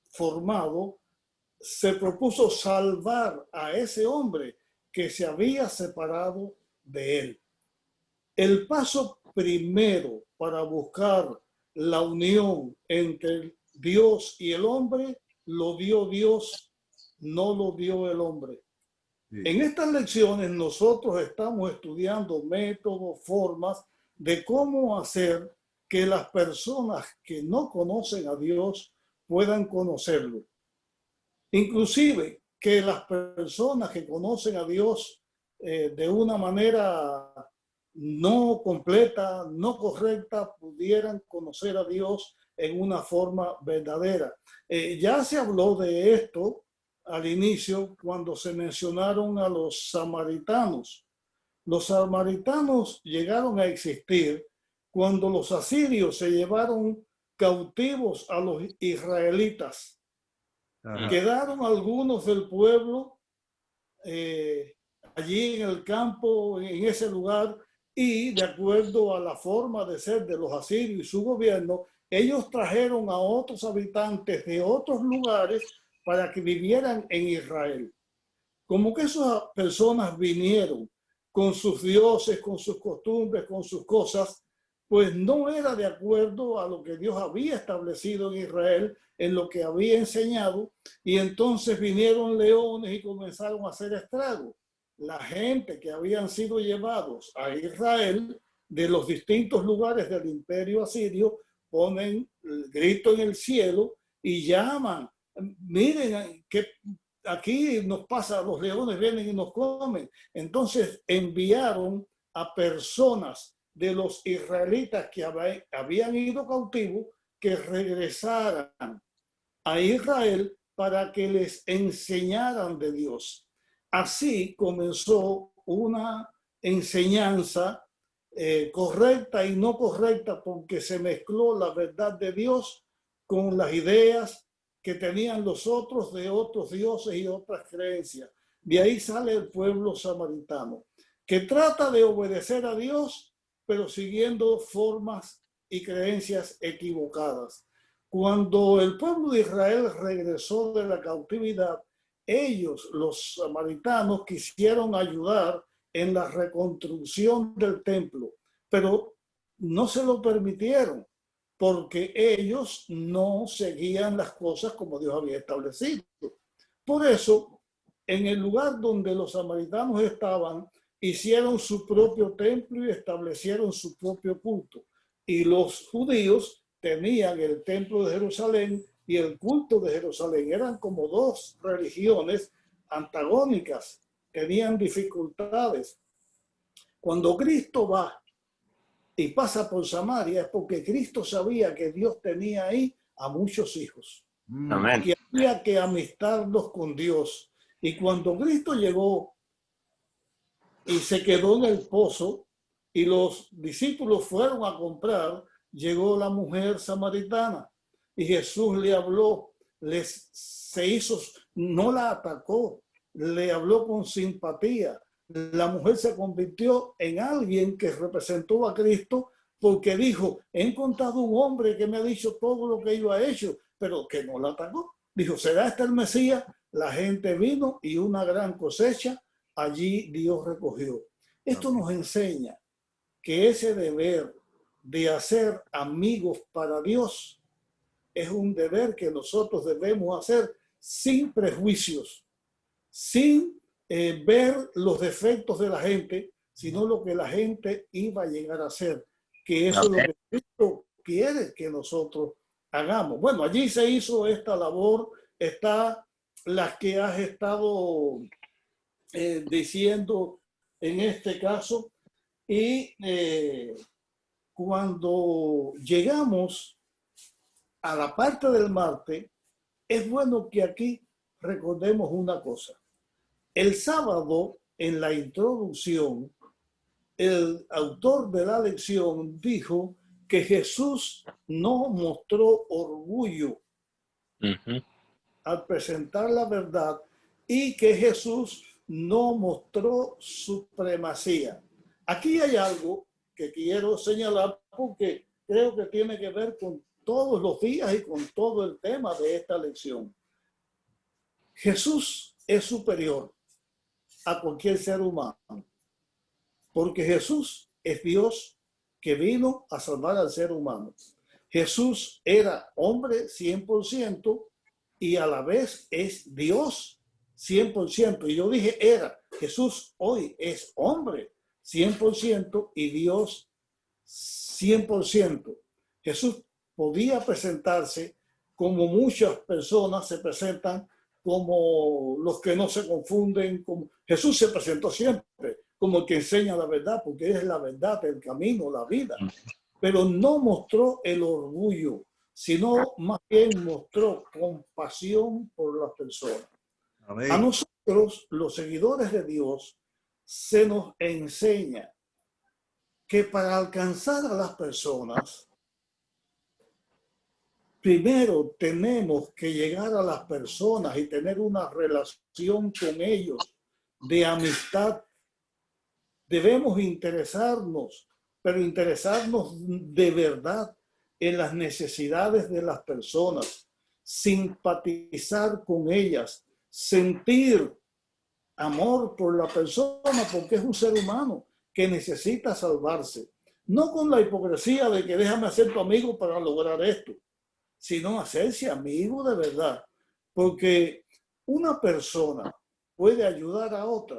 formado, se propuso salvar a ese hombre que se había separado de él. El paso primero para buscar la unión entre Dios y el hombre lo dio Dios, no lo dio el hombre. Sí. En estas lecciones nosotros estamos estudiando métodos, formas de cómo hacer que las personas que no conocen a Dios puedan conocerlo. Inclusive que las personas que conocen a Dios de una manera no completa, no correcta, pudieran conocer a Dios en una forma verdadera. Ya se habló de esto al inicio cuando se mencionaron a los samaritanos. Los samaritanos llegaron a existir cuando los asirios se llevaron cautivos a los israelitas. Quedaron algunos del pueblo allí en el campo, en ese lugar, y de acuerdo a la forma de ser de los asirios y su gobierno, ellos trajeron a otros habitantes de otros lugares para que vivieran en Israel. Como que esas personas vinieron con sus dioses, con sus costumbres, con sus cosas, pues no era de acuerdo a lo que Dios había establecido en Israel, en lo que había enseñado, y entonces vinieron leones y comenzaron a hacer estragos. La gente que habían sido llevados a Israel de los distintos lugares del imperio asirio ponen el grito en el cielo y llaman, miren que aquí nos pasa, los leones vienen y nos comen. Entonces enviaron a personas de los israelitas que habían ido cautivos que regresaran a Israel para que les enseñaran de Dios. Así comenzó una enseñanza correcta y no correcta, porque se mezcló la verdad de Dios con las ideas que tenían los otros de otros dioses y otras creencias. De ahí sale el pueblo samaritano, que trata de obedecer a Dios, pero siguiendo formas y creencias equivocadas. Cuando el pueblo de Israel regresó de la cautividad, ellos, los samaritanos, quisieron ayudar en la reconstrucción del templo, pero no se lo permitieron porque ellos no seguían las cosas como Dios había establecido. Por eso, en el lugar donde los samaritanos estaban, hicieron su propio templo y establecieron su propio culto. Y los judíos tenían el templo de Jerusalén y el culto de Jerusalén. Eran como dos religiones antagónicas, tenían dificultades. Cuando Cristo va y pasa por Samaria es porque Cristo sabía que Dios tenía ahí a muchos hijos. Amén. Y había que amistarlos con Dios. Y cuando Cristo llegó y se quedó en el pozo y los discípulos fueron a comprar, llegó la mujer samaritana y Jesús le habló, no la atacó, le habló con simpatía. La mujer se convirtió en alguien que representó a Cristo porque dijo, he encontrado un hombre que me ha dicho todo lo que yo he hecho, pero que no la atacó. Dijo, ¿será este el Mesías? La gente vino y una gran cosecha allí Dios recogió. Esto nos enseña que ese deber de hacer amigos para Dios es un deber que nosotros debemos hacer sin prejuicios, sin ver los defectos de la gente, sino lo que la gente iba a llegar a ser, que eso es lo que Cristo quiere que nosotros hagamos. Bueno, allí se hizo esta labor, está las que has estado diciendo en este caso, y cuando llegamos a la parte del martes, es bueno que aquí recordemos una cosa. El sábado, en la introducción, el autor de la lección dijo que Jesús no mostró orgullo al presentar la verdad y que Jesús no mostró supremacía. Aquí hay algo que quiero señalar porque creo que tiene que ver con todos los días y con todo el tema de esta lección. Jesús es superior a cualquier ser humano, porque Jesús es Dios que vino a salvar al ser humano. Jesús era hombre 100% y a la vez es Dios 100%. Y yo dije era, Jesús hoy es hombre 100% y Dios 100%. Jesús podía presentarse como muchas personas se presentan, como los que no se confunden. Como Jesús se presentó siempre como el que enseña la verdad, porque es la verdad, el camino, la vida. Pero no mostró el orgullo, sino más bien mostró compasión por las personas. Amén. A nosotros, los seguidores de Dios, se nos enseña que para alcanzar a las personas, primero tenemos que llegar a las personas y tener una relación con ellos de amistad. Debemos interesarnos, pero interesarnos de verdad. en las necesidades de las personas, simpatizar con ellas, sentir amor por la persona porque es un ser humano que necesita salvarse. No con la hipocresía de que déjame ser tu amigo para lograr esto, sino hacerse amigo de verdad. Porque una persona puede ayudar a otra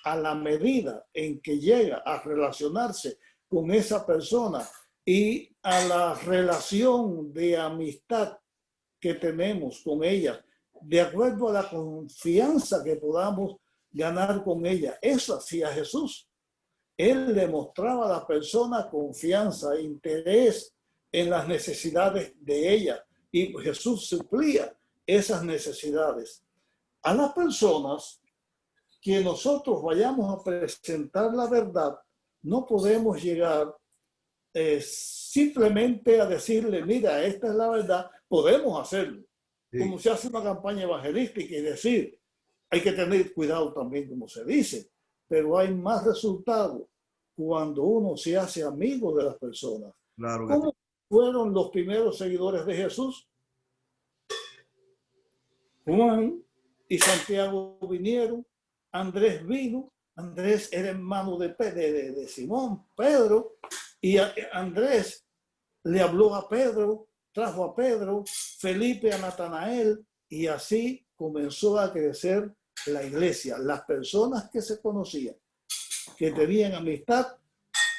a la medida en que llega a relacionarse con esa persona y a la relación de amistad que tenemos con ella, de acuerdo a la confianza que podamos ganar con ella. Eso hacía Jesús. Él le mostraba a la persona confianza, interés en las necesidades de ella, y Jesús suplía esas necesidades. A las personas que nosotros vayamos a presentar la verdad, no podemos llegar simplemente a decirle, mira, esta es la verdad. Podemos hacerlo, sí, como se hace una campaña evangelística, y decir, hay que tener cuidado también como se dice, pero hay más resultado cuando uno se hace amigo de las personas. Claro. ¿Cómo fueron los primeros seguidores de Jesús? Juan y Santiago vinieron, Andrés vino, Andrés era hermano de Simón, Pedro, y Andrés le habló a Pedro, trajo a Pedro, Felipe a Natanael, y así comenzó a crecer la iglesia. Las personas que se conocían, que tenían amistad,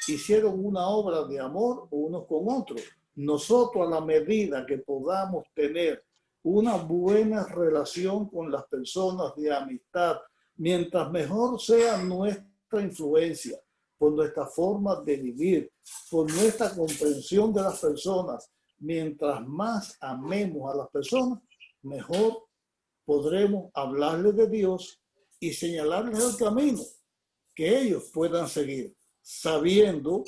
hicieron una obra de amor unos con otros. Nosotros, a la medida que podamos tener una buena relación con las personas de amistad, mientras mejor sea nuestra influencia, por nuestra forma de vivir, por nuestra comprensión de las personas, mientras más amemos a las personas, mejor podremos hablarles de Dios y señalarles el camino que ellos puedan seguir, sabiendo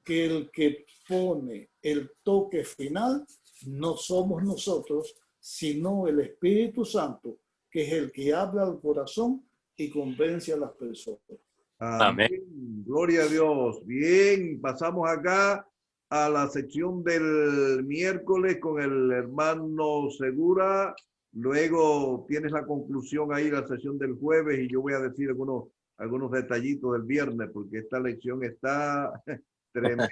que el que pone el toque final no somos nosotros, sino el Espíritu Santo, que es el que habla al corazón y convence a las personas. Amén. Gloria a Dios. Bien, pasamos acá a la sección del miércoles con el hermano Segura. Luego tienes la conclusión ahí, la sesión del jueves, y yo voy a decir algunos detallitos del viernes, porque esta lección está tremenda.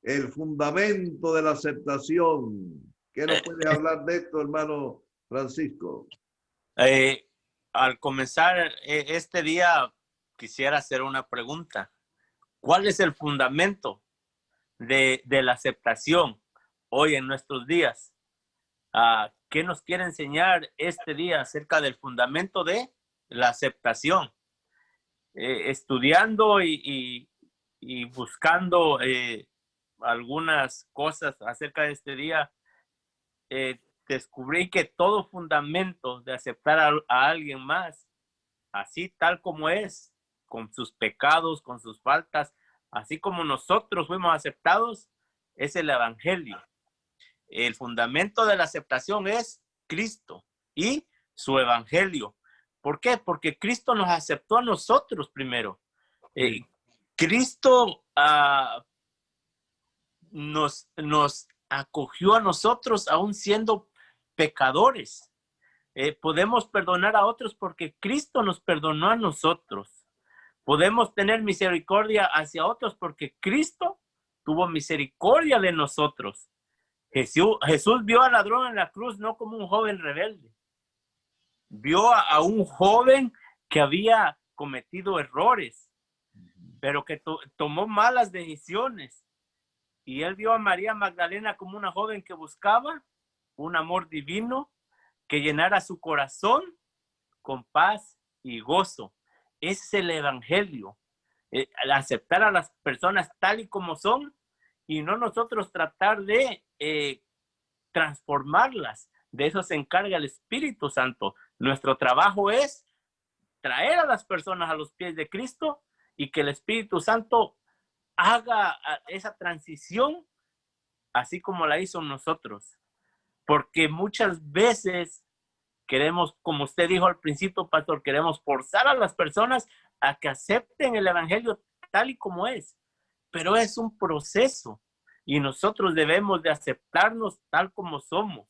El fundamento de la aceptación. ¿Qué nos puedes hablar de esto, hermano Francisco? Al comenzar este día, quisiera hacer una pregunta. ¿Cuál es el fundamento de la aceptación hoy en nuestros días? ¿Qué nos quiere enseñar este día acerca del fundamento de la aceptación? Estudiando y buscando algunas cosas acerca de este día, descubrí que todo fundamento de aceptar a alguien más, así tal como es, con sus pecados, con sus faltas, así como nosotros fuimos aceptados, es el Evangelio. El fundamento de la aceptación es Cristo y su Evangelio. ¿Por qué? Porque Cristo nos aceptó a nosotros primero. Cristo nos acogió a nosotros aún siendo pecadores. Podemos perdonar a otros porque Cristo nos perdonó a nosotros. Podemos tener misericordia hacia otros porque Cristo tuvo misericordia de nosotros. Jesús vio al ladrón en la cruz no como un joven rebelde. Vio a un joven que había cometido errores, pero que tomó malas decisiones. Y él vio a María Magdalena como una joven que buscaba un amor divino que llenara su corazón con paz y gozo. Ese es el Evangelio. Al aceptar a las personas tal y como son y no nosotros tratar de transformarlas. De eso se encarga el Espíritu Santo. Nuestro trabajo es traer a las personas a los pies de Cristo y que el Espíritu Santo haga esa transición así como la hizo nosotros. Porque muchas veces queremos, como usted dijo al principio, pastor, queremos forzar a las personas a que acepten el Evangelio tal y como es. Pero es un proceso. y nosotros debemos de aceptarnos tal como somos,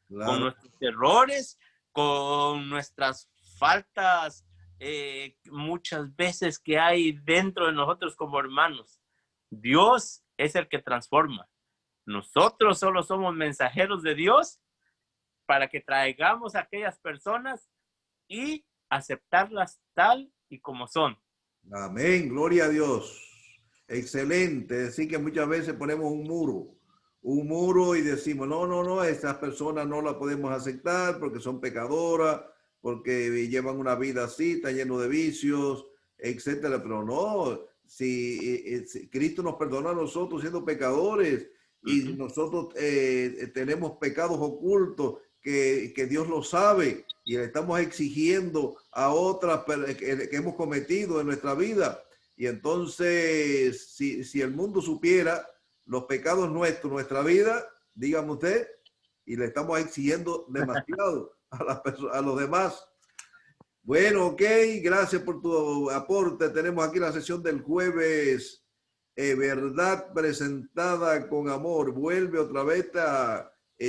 Claro. con nuestros errores, con nuestras faltas, muchas veces que hay dentro de nosotros como hermanos. Dios es el que transforma. Nosotros solo somos mensajeros de Dios para que traigamos a aquellas personas y aceptarlas tal y como son. Amén, gloria a Dios. Excelente. Decir que muchas veces ponemos un muro y decimos, no, estas personas no las podemos aceptar porque son pecadoras, porque llevan una vida así, está lleno de vicios, etcétera. Pero no, si Cristo nos perdona a nosotros siendo pecadores y nosotros tenemos pecados ocultos que Dios lo sabe y le estamos exigiendo a otras que hemos cometido en nuestra vida. Y entonces, si el mundo supiera los pecados nuestros, nuestra vida, dígame usted, y le estamos exigiendo demasiado a los demás. Bueno, ok, gracias por tu aporte. Tenemos aquí la sesión del jueves, verdad presentada con amor. Vuelve otra vez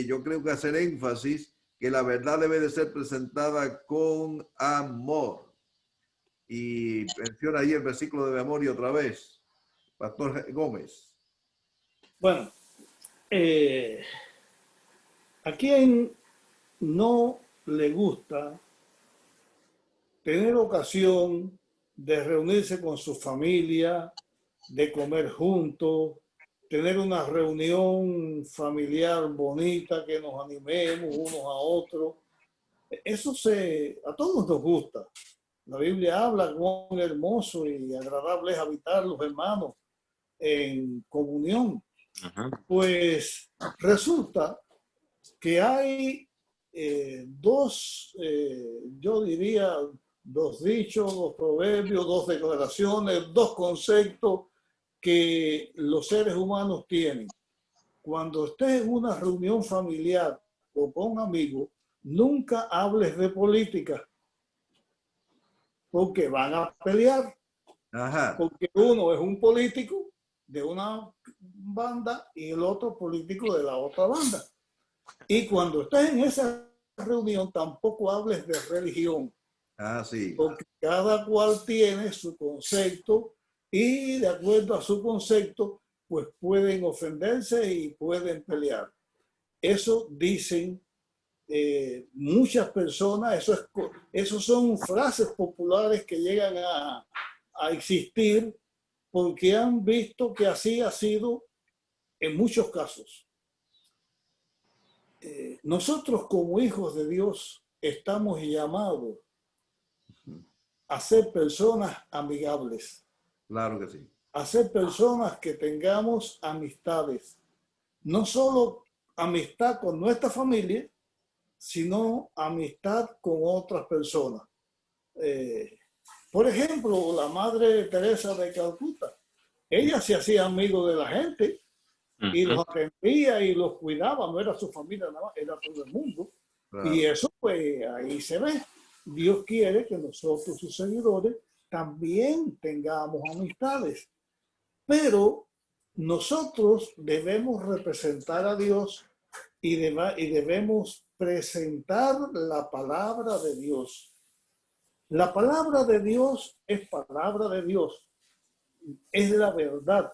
yo creo que hacer énfasis que la verdad debe de ser presentada con amor. Y menciona ahí el versículo de memoria otra vez, Pastor Gómez. Bueno, ¿a quién no le gusta tener ocasión de reunirse con su familia, de comer juntos, tener una reunión familiar bonita, que nos animemos unos a otros? Eso a todos nos gusta. La Biblia habla cuán hermoso y agradable es habitar los hermanos en comunión. Pues resulta que hay yo diría, dos dichos, dos proverbios, dos declaraciones, dos conceptos que los seres humanos tienen. Cuando estés en una reunión familiar o con amigos, nunca hables de política, porque van a pelear. Ajá. Porque uno es un político de una banda y el otro político de la otra banda. Y cuando estés en esa reunión, tampoco hables de religión. Ah, sí. Porque cada cual tiene su concepto y de acuerdo a su concepto, pues pueden ofenderse y pueden pelear. Eso dicen muchas personas, eso son frases populares que llegan a existir porque han visto que así ha sido en muchos casos. Nosotros como hijos de Dios estamos llamados a ser personas amigables. Claro que sí. A ser personas que tengamos amistades. No solo amistad con nuestra familia, sino amistad con otras personas. Por ejemplo, la Madre Teresa de Calcuta. Ella se hacía amigo de la gente y los atendía y los cuidaba. No era su familia nada más, era todo el mundo. Claro. Y eso, pues, ahí se ve. Dios quiere que nosotros, sus seguidores, también tengamos amistades. Pero nosotros debemos representar a Dios y debemos presentar la palabra de Dios. La palabra de Dios es palabra de Dios. Es la verdad.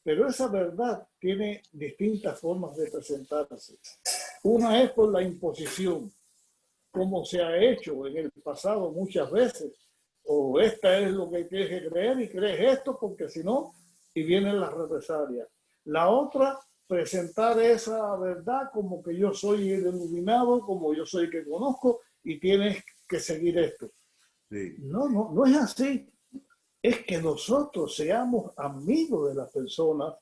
Pero esa verdad tiene distintas formas de presentarse. Una es por la imposición, como se ha hecho en el pasado muchas veces. O esta es lo que tienes que creer y crees esto porque si no, y vienen las represalias. La otra, presentar esa verdad como que yo soy el iluminado, como yo soy el que conozco y tienes que seguir esto. Sí. No es así. Es que nosotros seamos amigos de las personas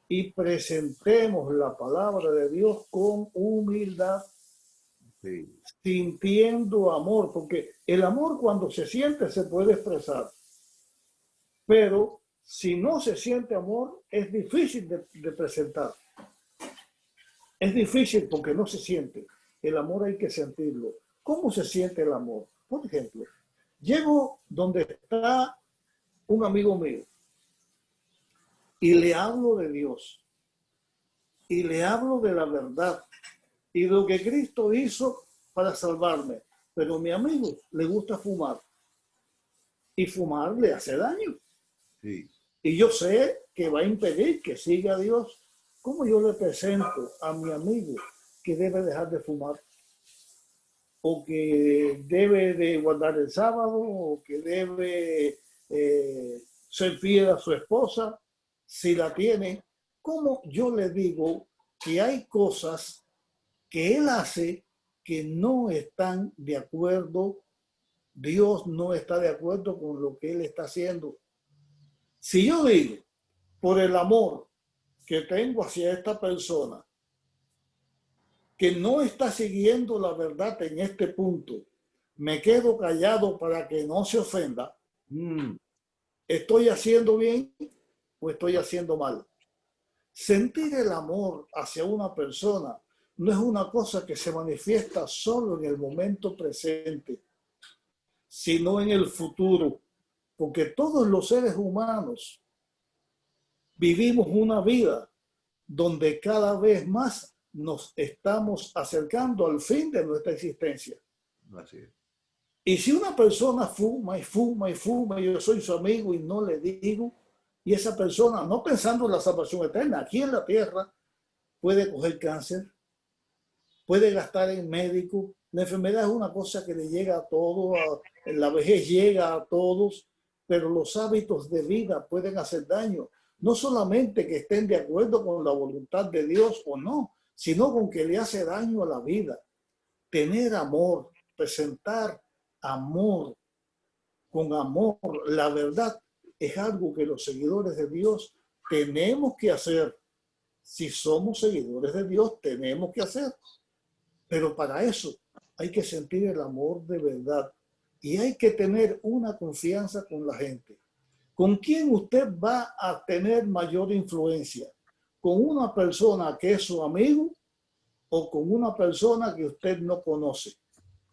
y presentemos la palabra de Dios con humildad. Sí. Sintiendo amor, porque el amor cuando se siente se puede expresar, pero si no se siente amor es difícil de presentar. Es difícil porque no se siente. El amor hay que sentirlo. ¿Cómo se siente el amor? Por ejemplo, llego donde está un amigo mío y le hablo de Dios y le hablo de la verdad y de lo que Cristo hizo para salvarme. Pero a mi amigo le gusta fumar y fumar le hace daño. Sí. Y yo sé que va a impedir que siga a Dios. ¿Cómo yo le presento a mi amigo que debe dejar de fumar? O que debe de guardar el sábado, o que debe ser fiel a su esposa, si la tiene. ¿Cómo yo le digo que hay cosas que él hace que no están de acuerdo? Dios no está de acuerdo con lo que él está haciendo. Si yo digo, por el amor que tengo hacia esta persona, que no está siguiendo la verdad en este punto, me quedo callado para que no se ofenda, ¿estoy haciendo bien o estoy haciendo mal? Sentir el amor hacia una persona no es una cosa que se manifiesta solo en el momento presente, sino en el futuro, porque todos los seres humanos vivimos una vida donde cada vez más nos estamos acercando al fin de nuestra existencia. Así es. Y si una persona fuma y fuma y fuma, y yo soy su amigo y no le digo, y esa persona, no pensando en la salvación eterna, aquí en la tierra, puede coger cáncer, puede gastar en médico. La enfermedad es una cosa que le llega a todos, la vejez llega a todos, pero los hábitos de vida pueden hacer daño. No solamente que estén de acuerdo con la voluntad de Dios o no, sino con que le hace daño a la vida. Tener amor, presentar amor con amor, la verdad es algo que los seguidores de Dios tenemos que hacer. Si somos seguidores de Dios, tenemos que hacer. Pero para eso hay que sentir el amor de verdad y hay que tener una confianza con la gente. ¿Con quién usted va a tener mayor influencia? ¿Con una persona que es su amigo o con una persona que usted no conoce?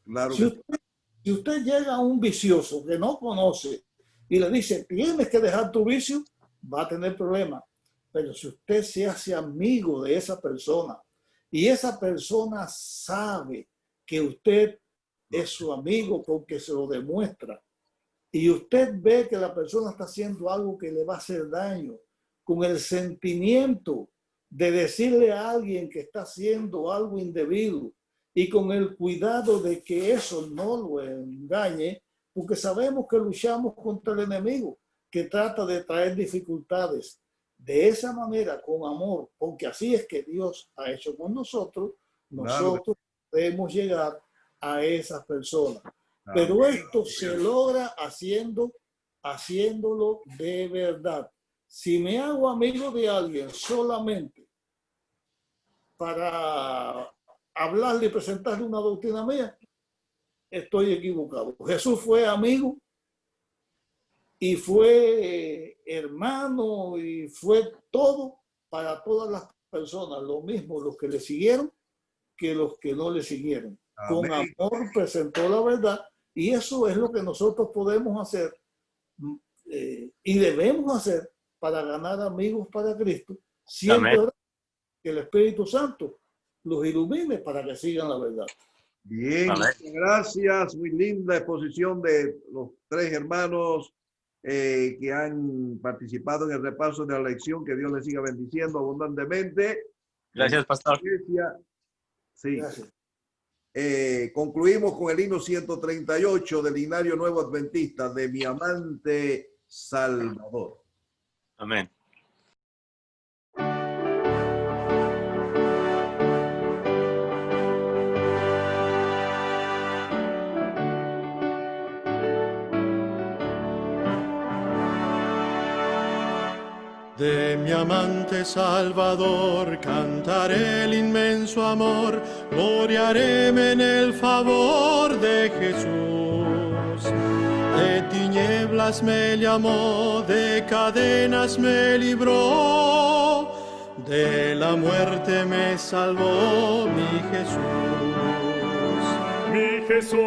Claro. Si usted llega a un vicioso que no conoce y le dice, tienes que dejar tu vicio, va a tener problemas. Pero si usted se hace amigo de esa persona y esa persona sabe que usted es su amigo porque se lo demuestra, y usted ve que la persona está haciendo algo que le va a hacer daño, con el sentimiento de decirle a alguien que está haciendo algo indebido y con el cuidado de que eso no lo engañe, porque sabemos que luchamos contra el enemigo que trata de traer dificultades. De esa manera, con amor, porque así es que Dios ha hecho con nosotros, nosotros podemos llegar a esas personas. Pero esto se logra haciéndolo de verdad. Si me hago amigo de alguien solamente para hablarle y presentarle una doctrina mía, estoy equivocado. Jesús fue amigo y fue hermano y fue todo para todas las personas. Lo mismo los que le siguieron que los que no le siguieron. Amén. Con amor presentó la verdad. Y eso es lo que nosotros podemos hacer y debemos hacer para ganar amigos para Cristo, siempre que el Espíritu Santo los ilumine para que sigan la verdad. Bien, muchas gracias. Muy linda exposición de los tres hermanos que han participado en el repaso de la lección. Que Dios les siga bendiciendo abundantemente. Gracias, pastor. Sí. Gracias. Concluimos con el himno 138 del Himnario Nuevo Adventista, de Mi Amante Salvador. Amén. De mi amante Salvador cantaré el inmenso amor, gloriaréme en el favor de Jesús. De tinieblas me llamó, de cadenas me libró, de la muerte me salvó mi Jesús. Mi Jesús,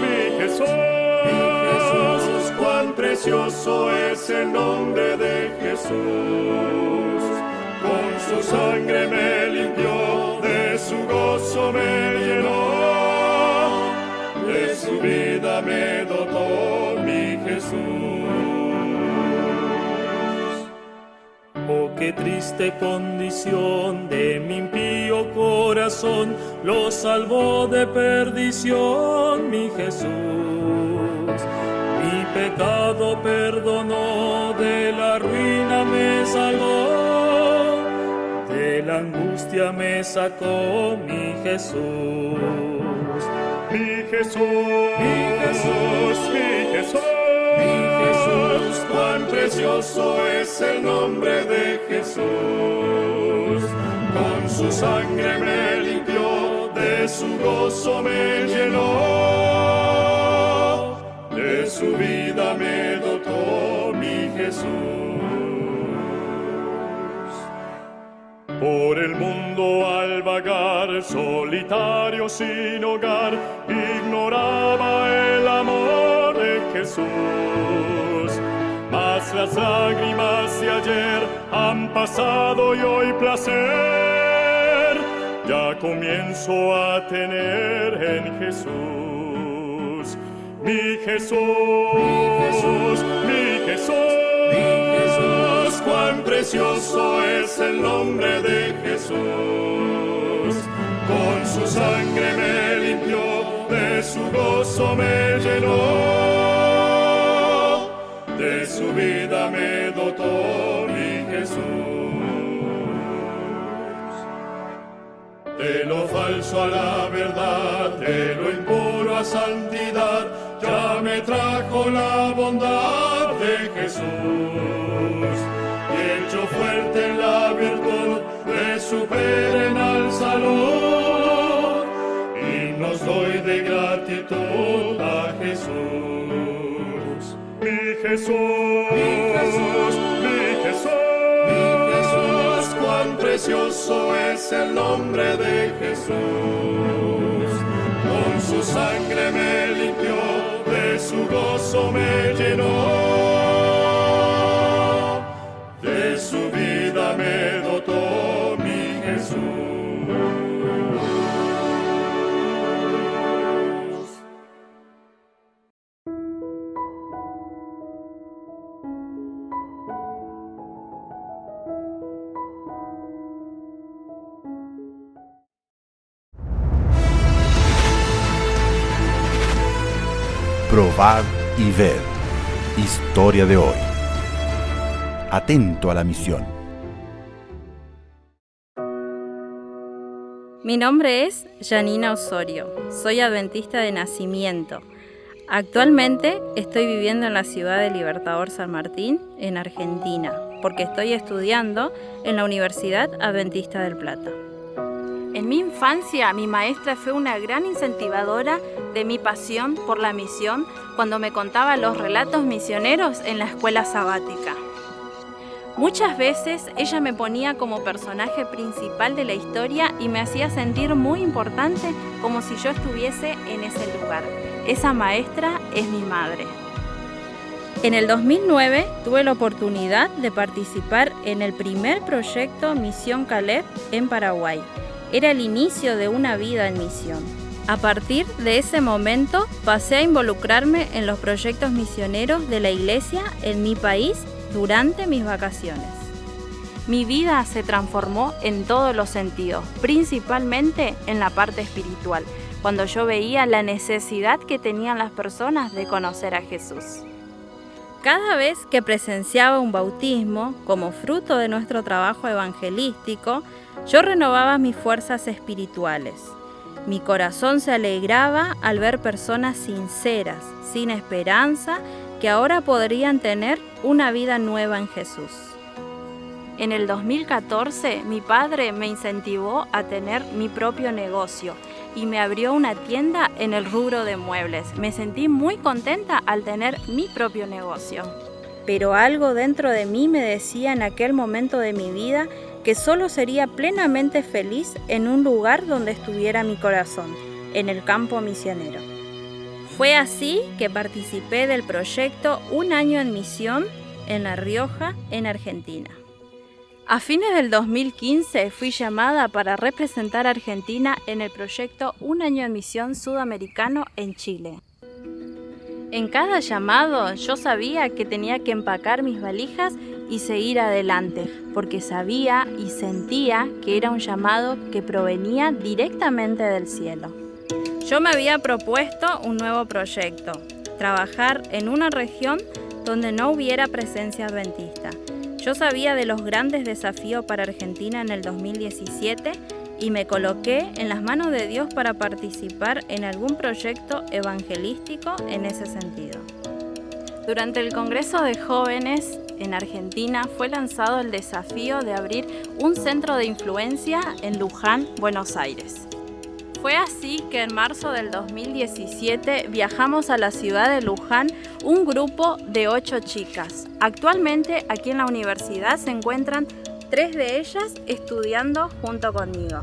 mi Jesús. Cuán precioso es el nombre de Jesús, con su su sangre me limpió, de su gozo me llenó, de su vida me dotó mi Jesús. Oh, qué triste condición de mi impío corazón, lo salvó de perdición mi Jesús. Mi pecado perdonó, de la ruina me salvó, de la angustia me sacó mi Jesús. Mi Jesús, mi Jesús, mi Jesús, mi Jesús, cuán precioso es el nombre de Jesús. Con su sangre me limpió, de su gozo me llenó, de su vida me dotó mi Jesús. Por el mundo al vagar, solitario sin hogar, ignoraba el amor de Jesús. Mas las lágrimas de ayer han pasado y hoy placer ya comienzo a tener en Jesús. Mi Jesús, mi Jesús, mi Jesús, mi Jesús, cuán precioso es el nombre de Jesús. Con su sangre me limpió, de su gozo me llenó, de su vida me dotó mi Jesús. De lo falso a la verdad, de lo impuro a santidad, ya me trajo la bondad de Jesús. Y hecho fuerte en la virtud de su perenal salud, y nos doy de gratitud a Jesús. Mi Jesús, mi Jesús, mi Jesús, mi Jesús, cuán precioso es el nombre de Jesús. Con su sangre me limpió, de su gozo me llenó, de su vida me dotó mi Jesús. Probar y ver. Historia de hoy. Atento a la misión. Mi nombre es Janina Osorio. Soy adventista de nacimiento. Actualmente estoy viviendo en la ciudad de Libertador San Martín, en Argentina, porque estoy estudiando en la Universidad Adventista del Plata. En mi infancia, mi maestra fue una gran incentivadora de mi pasión por la misión cuando me contaba los relatos misioneros en la escuela sabática. Muchas veces ella me ponía como personaje principal de la historia y me hacía sentir muy importante, como si yo estuviese en ese lugar. Esa maestra es mi madre. En el 2009 tuve la oportunidad de participar en el primer proyecto Misión Caleb en Paraguay. Era el inicio de una vida en misión. A partir de ese momento pasé a involucrarme en los proyectos misioneros de la iglesia en mi país durante mis vacaciones. Mi vida se transformó en todos los sentidos, principalmente en la parte espiritual, cuando yo veía la necesidad que tenían las personas de conocer a Jesús. Cada vez que presenciaba un bautismo, como fruto de nuestro trabajo evangelístico, yo renovaba mis fuerzas espirituales. Mi corazón se alegraba al ver personas sinceras, sin esperanza, que ahora podrían tener una vida nueva en Jesús. En el 2014, mi padre me incentivó a tener mi propio negocio y me abrió una tienda en el rubro de muebles. Me sentí muy contenta al tener mi propio negocio. Pero algo dentro de mí me decía en aquel momento de mi vida que solo sería plenamente feliz en un lugar donde estuviera mi corazón, en el campo misionero. Fue así que participé del proyecto Un Año en Misión en La Rioja, en Argentina. A fines del 2015 fui llamada para representar a Argentina en el proyecto Un Año en Misión Sudamericano en Chile. En cada llamado yo sabía que tenía que empacar mis valijas y seguir adelante, porque sabía y sentía que era un llamado que provenía directamente del cielo. Yo me había propuesto un nuevo proyecto, trabajar en una región donde no hubiera presencia adventista. Yo sabía de los grandes desafíos para Argentina en el 2017 y me coloqué en las manos de Dios para participar en algún proyecto evangelístico en ese sentido. Durante el Congreso de Jóvenes en Argentina fue lanzado el desafío de abrir un centro de influencia en Luján, Buenos Aires. Fue así que en marzo del 2017 viajamos a la ciudad de Luján un grupo de 8 chicas. Actualmente aquí en la universidad se encuentran 3 de ellas estudiando junto conmigo.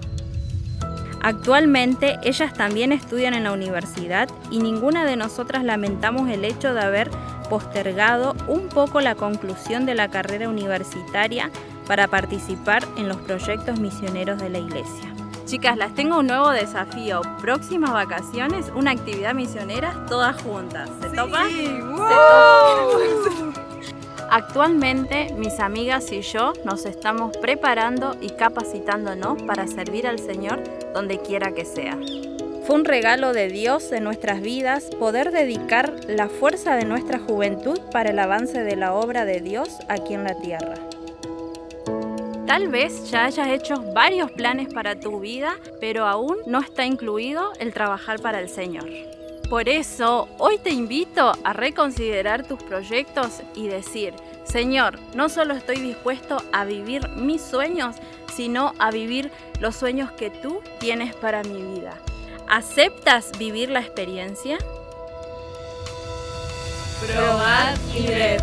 Actualmente ellas también estudian en la universidad y ninguna de nosotras lamentamos el hecho de haber postergado un poco la conclusión de la carrera universitaria para participar en los proyectos misioneros de la iglesia. Chicas, les tengo un nuevo desafío. Próximas vacaciones, una actividad misionera todas juntas. ¿Se topa? Sí. ¡Wow! Actualmente, mis amigas y yo nos estamos preparando y capacitándonos para servir al Señor donde quiera que sea. Fue un regalo de Dios en nuestras vidas poder dedicar la fuerza de nuestra juventud para el avance de la obra de Dios aquí en la tierra. Tal vez ya hayas hecho varios planes para tu vida, pero aún no está incluido el trabajar para el Señor. Por eso, hoy te invito a reconsiderar tus proyectos y decir: Señor, no solo estoy dispuesto a vivir mis sueños, sino a vivir los sueños que tú tienes para mi vida. ¿Aceptas vivir la experiencia? Probad y ved.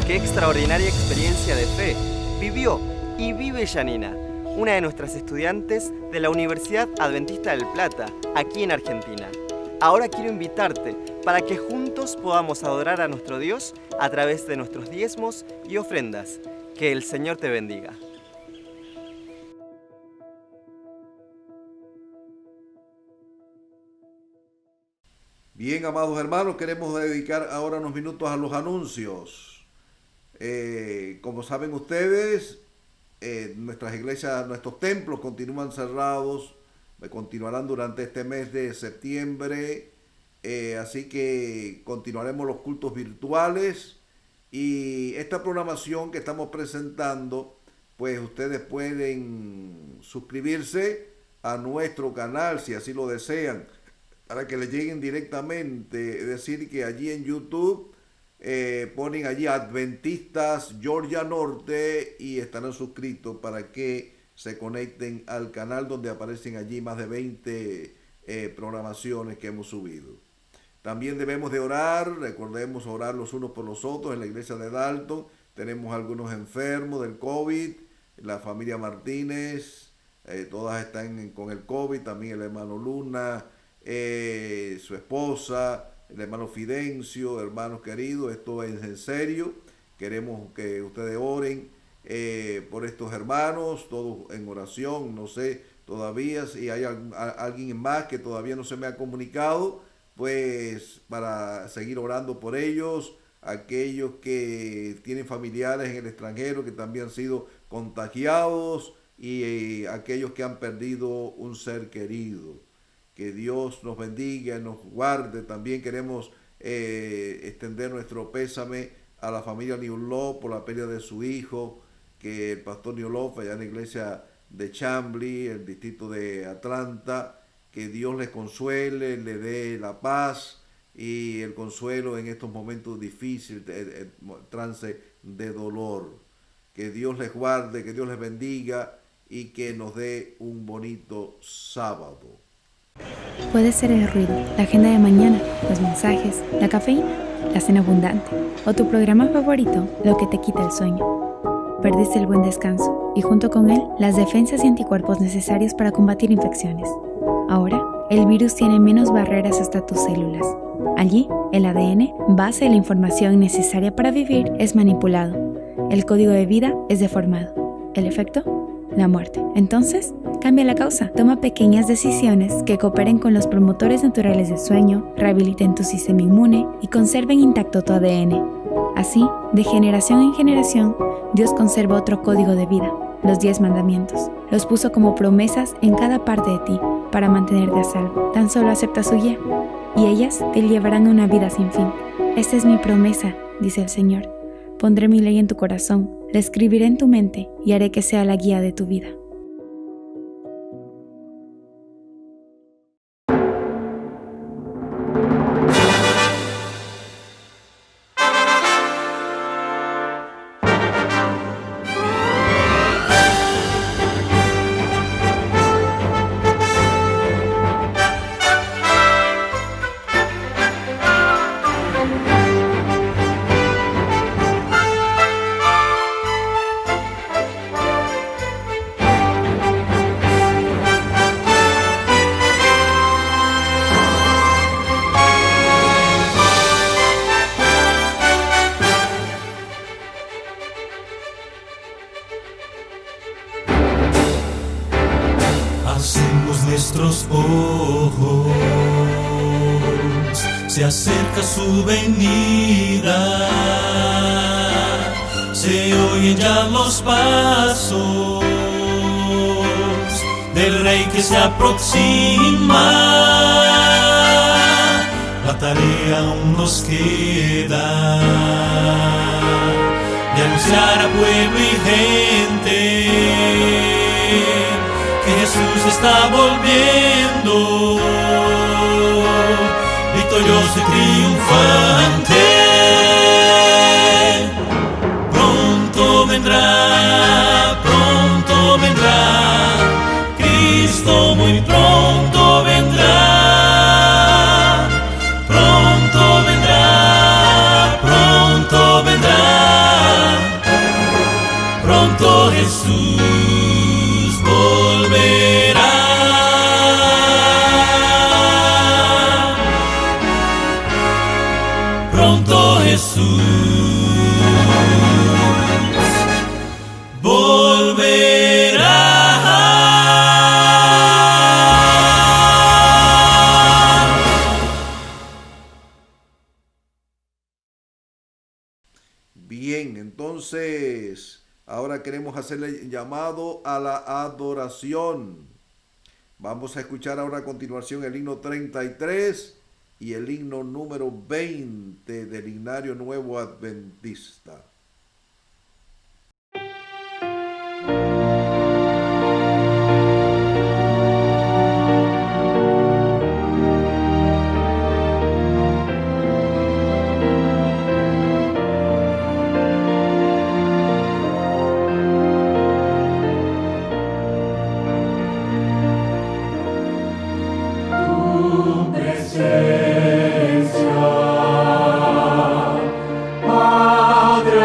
Qué extraordinaria experiencia de fe vivió y vive Janina, una de nuestras estudiantes de la Universidad Adventista del Plata, aquí en Argentina. Ahora quiero invitarte para que juntos podamos adorar a nuestro Dios a través de nuestros diezmos y ofrendas. Que el Señor te bendiga. Bien, amados hermanos, queremos dedicar ahora unos minutos a los anuncios. Como saben ustedes, nuestras iglesias, nuestros templos continúan cerrados, continuarán durante este mes de septiembre, así que continuaremos los cultos virtuales y esta programación que estamos presentando, pues ustedes pueden suscribirse a nuestro canal si así lo desean, para que les lleguen directamente. Es decir, que allí en YouTube ponen allí Adventistas Georgia Norte y estarán suscritos para que se conecten al canal donde aparecen allí más de 20 programaciones que hemos subido. También debemos de orar, recordemos orar los unos por los otros. En la iglesia de Dalton tenemos algunos enfermos del COVID, la familia Martínez, todas están con el COVID, también el hermano Luna, su esposa, el hermano Fidencio. Hermanos queridos, esto es en serio. Queremos que ustedes oren por estos hermanos, todos en oración. No sé todavía si hay alguien más que todavía no se me ha comunicado, pues para seguir orando por ellos. Aquellos que tienen familiares en el extranjero que también han sido contagiados y aquellos que han perdido un ser querido. Que Dios nos bendiga y nos guarde. También queremos extender nuestro pésame a la familia Newlove por la pérdida de su hijo, que el pastor Newlove allá en la iglesia de Chambly, el distrito de Atlanta, que Dios les consuele, le dé la paz y el consuelo en estos momentos difíciles, trance de dolor. Que Dios les guarde, que Dios les bendiga y que nos dé un bonito sábado. Puede ser el ruido, la agenda de mañana, los mensajes, la cafeína, la cena abundante o tu programa favorito lo que te quita el sueño. Perdiste el buen descanso. y junto con él las defensas y anticuerpos necesarios para combatir infecciones. Ahora, el virus tiene menos barreras hasta tus células. Allí, el ADN, base de la información necesaria para vivir, es manipulado. El código de vida es deformado. ¿El efecto? La muerte. Entonces, cambia la causa. Toma pequeñas decisiones que cooperen con los promotores naturales del sueño, rehabiliten tu sistema inmune y conserven intacto tu ADN. Así, de generación en generación, Dios conserva otro código de vida, los 10 mandamientos. Los puso como promesas en cada parte de ti para mantenerte a salvo. Tan solo acepta su guía y ellas te llevarán a una vida sin fin. Esta es mi promesa, dice el Señor. Pondré mi ley en tu corazón, la escribiré en tu mente y haré que sea la guía de tu vida. Hacemos nuestros ojos, se acerca su venida, se oyen ya los pasos del Rey que se aproxima. La tarea aún nos queda de anunciar a pueblo y gente que Jesús está volviendo, victorioso y triunfante. Pronto vendrá, Cristo muy pronto vendrá. Pronto vendrá, pronto Jesús volverá. Pronto Jesús volverá. Bien, entonces ahora queremos hacerle llamado a la adoración. Vamos a escuchar ahora a continuación el himno 33 y el himno número 20 del Himnario Nuevo Adventista. Padre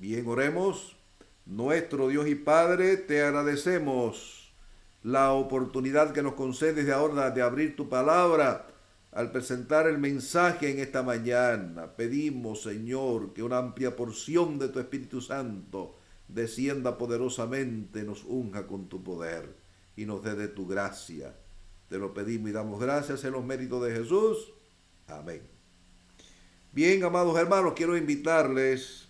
Bien, oremos. Nuestro Dios y Padre, te agradecemos la oportunidad que nos concedes de ahora de abrir tu palabra al presentar el mensaje en esta mañana. Pedimos, Señor, que una amplia porción de tu Espíritu Santo descienda poderosamente, nos unja con tu poder y nos dé de tu gracia. Te lo pedimos y damos gracias en los méritos de Jesús. Amén. Bien, amados hermanos, quiero invitarles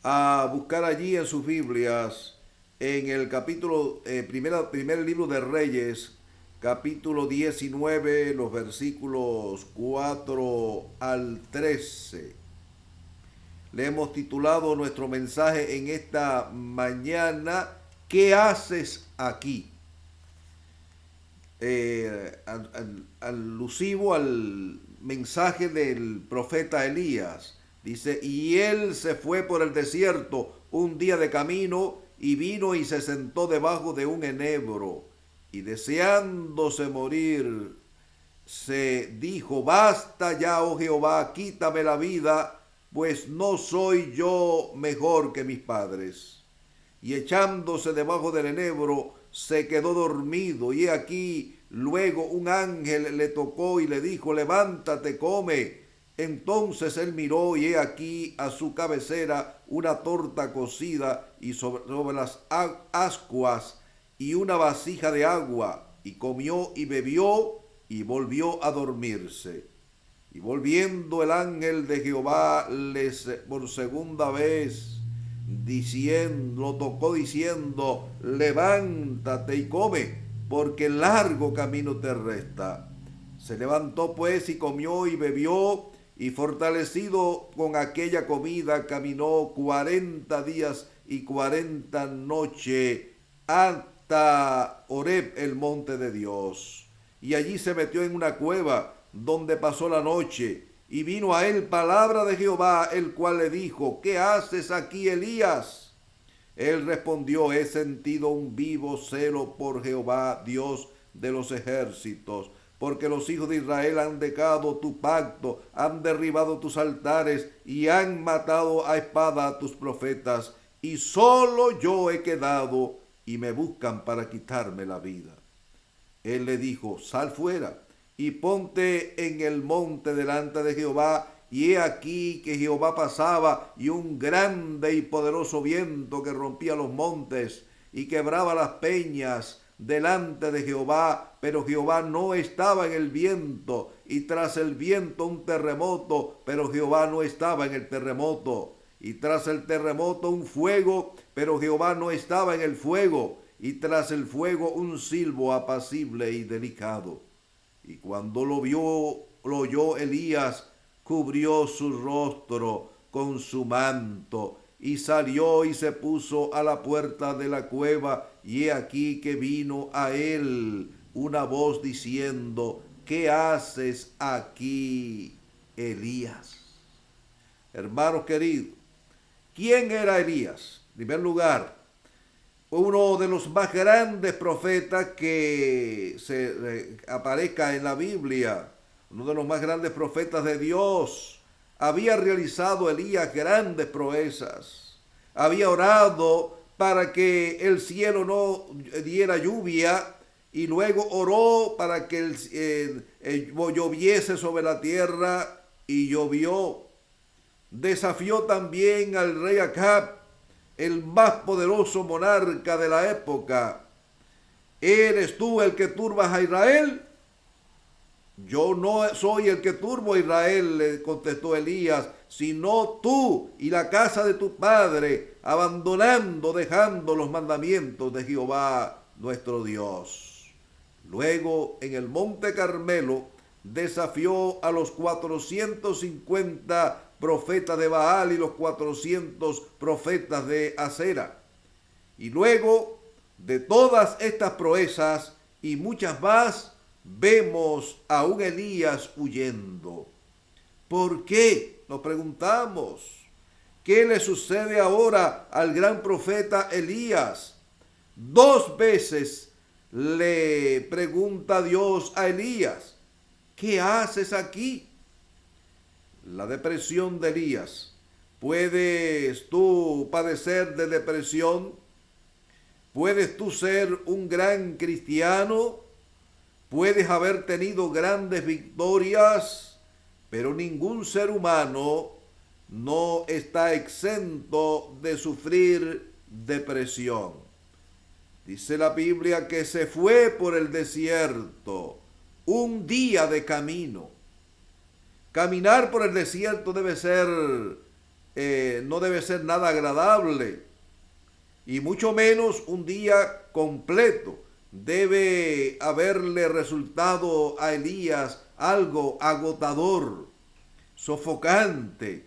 a buscar allí en sus Biblias, en el capítulo, primer libro de Reyes, capítulo 19, los versículos 4 al 13. Le hemos titulado nuestro mensaje en esta mañana, ¿qué haces aquí? Alusivo al mensaje del profeta Elías. Dice, y él se fue por el desierto un día de camino y vino y se sentó debajo de un enebro y deseándose morir, se dijo, basta ya, oh Jehová, quítame la vida, pues no soy yo mejor que mis padres. Y echándose debajo del enebro, se quedó dormido, y he aquí, luego un ángel le tocó y le dijo, levántate, come. Entonces él miró y he aquí a su cabecera una torta cocida y sobre las ascuas y una vasija de agua, y comió y bebió y volvió a dormirse. Y volviendo el ángel de Jehová por segunda vez, lo tocó diciendo, levántate y come, porque largo camino te resta. Se levantó pues y comió y bebió, y fortalecido con aquella comida, caminó 40 días y 40 noches hasta Horeb, el monte de Dios. Y allí se metió en una cueva, donde pasó la noche. Y vino a él palabra de Jehová, el cual le dijo, ¿qué haces aquí, Elías? Él respondió, he sentido un vivo celo por Jehová, Dios de los ejércitos, porque los hijos de Israel han dejado tu pacto, han derribado tus altares y han matado a espada a tus profetas, y solo yo he quedado y me buscan para quitarme la vida. Él le dijo, sal fuera y ponte en el monte delante de Jehová. Y he aquí que Jehová pasaba, y un grande y poderoso viento que rompía los montes y quebraba las peñas delante de Jehová, pero Jehová no estaba en el viento, y tras el viento un terremoto, pero Jehová no estaba en el terremoto, y tras el terremoto un fuego, pero Jehová no estaba en el fuego, y tras el fuego un silbo apacible y delicado. Y cuando lo oyó Elías, cubrió su rostro con su manto, y salió y se puso a la puerta de la cueva, y he aquí que vino a él una voz diciendo, ¿qué haces aquí, Elías? Hermanos queridos, ¿quién era Elías? En primer lugar, uno de los más grandes profetas que aparezca en la Biblia, uno de los más grandes profetas de Dios. Había realizado Elías grandes proezas. Había orado para que el cielo no diera lluvia, y luego oró para que lloviese sobre la tierra, y llovió. Desafió también al rey Acab, el más poderoso monarca de la época. ¿Eres tú el que turbas a Israel? Yo no soy el que turbo a Israel, le contestó Elías, sino tú y la casa de tu padre, dejando los mandamientos de Jehová nuestro Dios. Luego, en el monte Carmelo, desafió a los 450 profetas de Baal y los 400 profetas de Acera. Y luego de todas estas proezas y muchas más, vemos a un Elías huyendo. ¿Por qué? Nos preguntamos. ¿Qué le sucede ahora al gran profeta Elías? 2 veces le pregunta Dios a Elías, ¿qué haces aquí? La depresión de Elías puedes tú padecer de depresión, puedes tú ser un gran cristiano, puedes haber tenido grandes victorias, pero ningún ser humano no está exento de sufrir depresión. Dice la Biblia que se fue por el desierto un día de camino. Caminar por el desierto debe ser, no debe ser nada agradable, y mucho menos un día completo. Debe haberle resultado a Elías algo agotador, sofocante.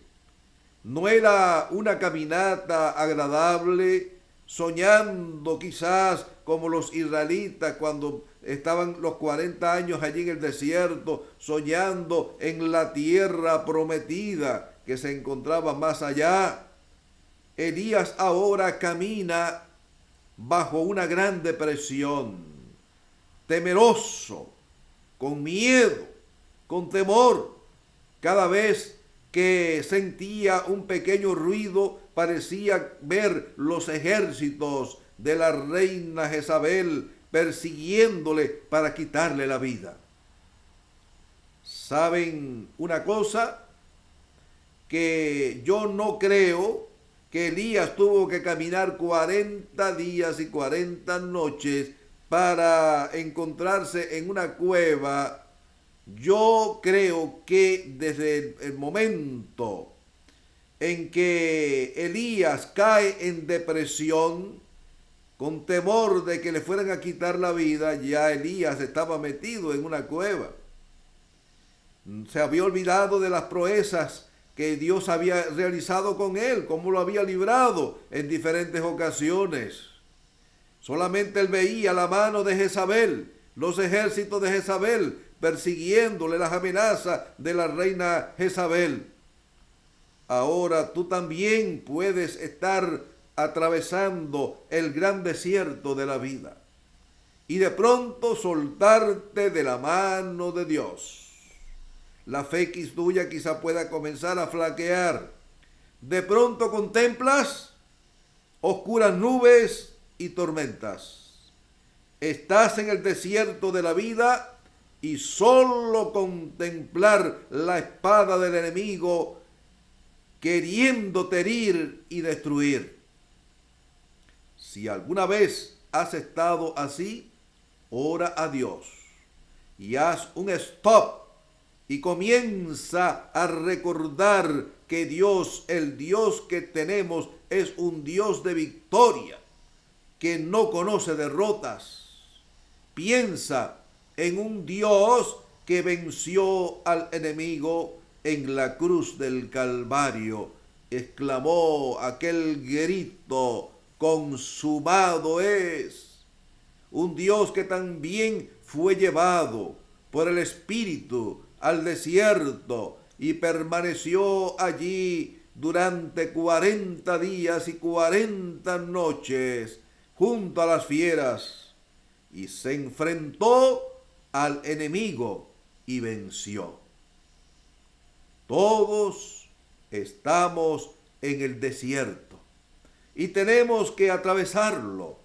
No era una caminata agradable, soñando quizás como los israelitas cuando estaban los 40 años allí en el desierto, soñando en la tierra prometida que se encontraba más allá. Elías ahora camina bajo una gran depresión, temeroso, con miedo, con temor. Cada vez que sentía un pequeño ruido, parecía ver los ejércitos de la reina Jezabel persiguiéndole para quitarle la vida. ¿Saben una cosa? Que yo no creo que Elías tuvo que caminar 40 días y 40 noches para encontrarse en una cueva. Yo creo que desde el momento en que Elías cae en depresión, con temor de que le fueran a quitar la vida, ya Elías estaba metido en una cueva. Se había olvidado de las proezas que Dios había realizado con él, cómo lo había librado en diferentes ocasiones. Solamente él veía la mano de Jezabel, los ejércitos de Jezabel, persiguiéndole, las amenazas de la reina Jezabel. Ahora tú también puedes estar atravesando el gran desierto de la vida y de pronto soltarte de la mano de Dios. La fe tuya quizá pueda comenzar a flaquear. De pronto contemplas oscuras nubes y tormentas. Estás en el desierto de la vida y solo contemplar la espada del enemigo queriéndote herir y destruir. Si alguna vez has estado así, ora a Dios y haz un stop y comienza a recordar que Dios, el Dios que tenemos, es un Dios de victoria, que no conoce derrotas. Piensa en un Dios que venció al enemigo en la cruz del Calvario. Exclamó aquel grito: consumado es. Un Dios que también fue llevado por el Espíritu al desierto y permaneció allí durante 40 días y 40 noches junto a las fieras y se enfrentó al enemigo y venció. Todos estamos en el desierto y tenemos que atravesarlo,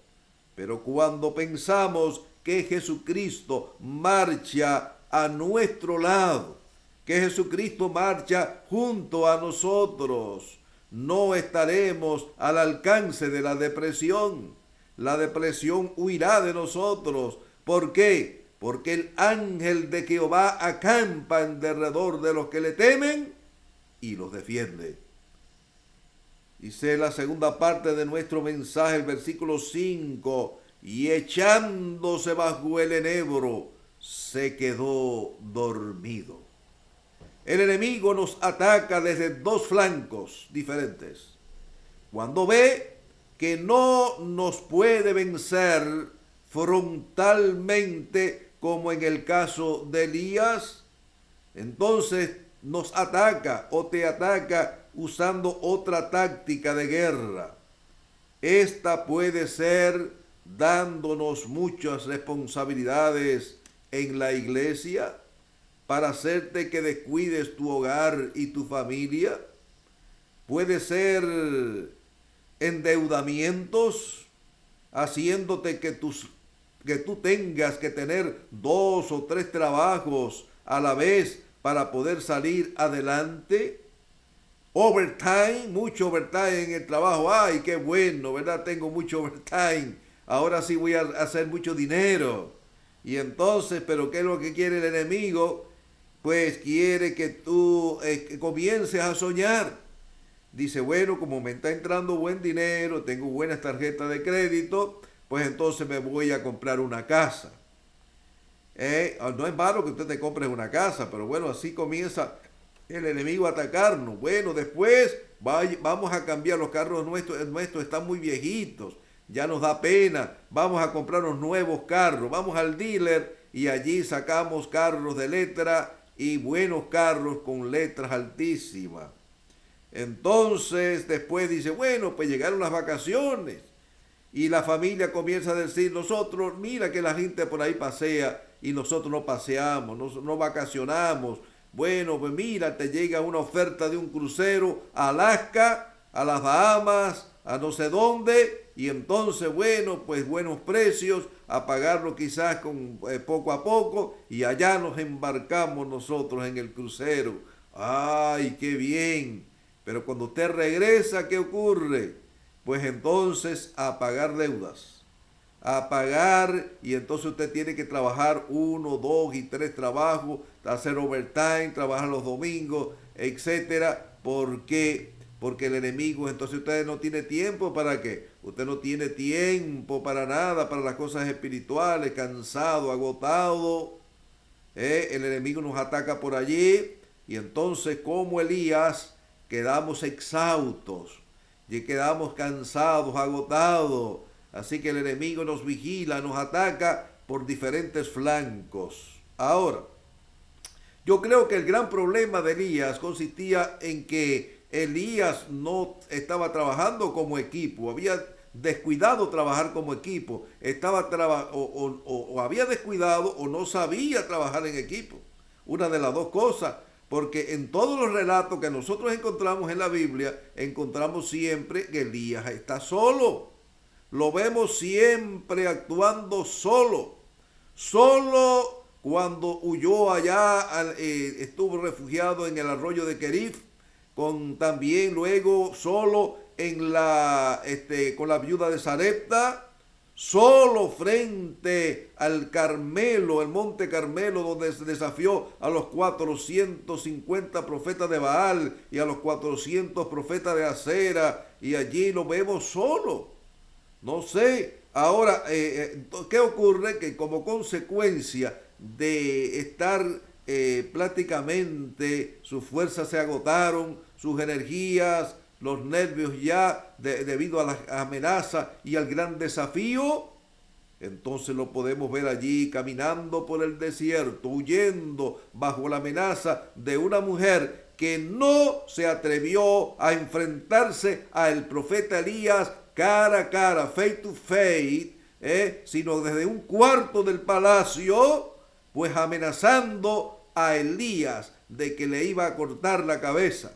pero cuando pensamos que Jesucristo marcha a nuestro lado, que Jesucristo marcha junto a nosotros, no estaremos al alcance de la depresión. La depresión huirá de nosotros. ¿Por qué? Porque el ángel de Jehová acampa en derredor de los que le temen y los defiende. Dice la segunda parte de nuestro mensaje, el versículo 5, y echándose bajo el enebro, se quedó dormido. El enemigo nos ataca desde dos flancos diferentes. Cuando ve que no nos puede vencer frontalmente, como en el caso de Elías, entonces nos ataca o te ataca usando otra táctica de guerra. Esta puede ser dándonos muchas responsabilidades en la iglesia para hacerte que descuides tu hogar y tu familia. puede ser endeudamientos, haciéndote que tú tengas que tener 2 o 3 trabajos a la vez para poder salir adelante. Overtime, mucho overtime en el trabajo. Ay, qué bueno, ¿verdad? Tengo mucho overtime. Ahora sí voy a hacer mucho dinero. Y entonces, ¿pero qué es lo que quiere el enemigo? Pues quiere que tú comiences a soñar. Dice, bueno, como me está entrando buen dinero, tengo buenas tarjetas de crédito, pues entonces me voy a comprar una casa. No es malo que usted te compre una casa, pero bueno, así comienza el enemigo a atacarnos. Bueno, después vamos a cambiar los carros nuestros están muy viejitos, ya nos da pena, vamos a comprar unos nuevos carros, vamos al dealer y allí sacamos carros de letra y buenos carros con letras altísimas. Entonces después dice, bueno, pues llegaron las vacaciones y la familia comienza a decir, nosotros, mira que la gente por ahí pasea y nosotros no paseamos, no vacacionamos. Bueno, pues mira, te llega una oferta de un crucero a Alaska, a las Bahamas, a no sé dónde, y entonces, bueno, pues buenos precios, a pagarlo quizás con poco a poco, y allá nos embarcamos nosotros en el crucero. ¡Ay, qué bien! Pero cuando usted regresa, ¿qué ocurre? Pues entonces a pagar deudas. A pagar, y entonces usted tiene que trabajar 1, 2 y 3 trabajos, hacer overtime, trabajar los domingos, etcétera. ¿Por qué? Porque el enemigo, entonces usted no tiene tiempo para qué. Usted no tiene tiempo para nada, para las cosas espirituales, cansado, agotado. El enemigo nos ataca por allí, y entonces como Elías quedamos exhaustos, y quedamos cansados, agotados. Así que el enemigo nos vigila, nos ataca por diferentes flancos. Ahora, yo creo que el gran problema de Elías consistía en que Elías no estaba trabajando como equipo, había descuidado trabajar como equipo, o había descuidado o no sabía trabajar en equipo. Una de las dos cosas, porque en todos los relatos que nosotros encontramos en la Biblia, encontramos siempre que Elías está solo. Lo vemos siempre actuando solo. Solo cuando huyó allá, estuvo refugiado en el arroyo de Kerif, también luego solo con la viuda de Sarepta, solo frente al Carmelo, el monte Carmelo, donde se desafió a los 450 profetas de Baal y a los 400 profetas de Acera, y allí lo vemos solo. No sé, ahora, ¿qué ocurre? Que como consecuencia de estar prácticamente, sus fuerzas se agotaron, sus energías, los nervios ya, debido a las amenazas y al gran desafío, entonces lo podemos ver allí caminando por el desierto, huyendo bajo la amenaza de una mujer que no se atrevió a enfrentarse al profeta Elías cara a cara, face to face, sino desde un cuarto del palacio, pues amenazando a Elías de que le iba a cortar la cabeza.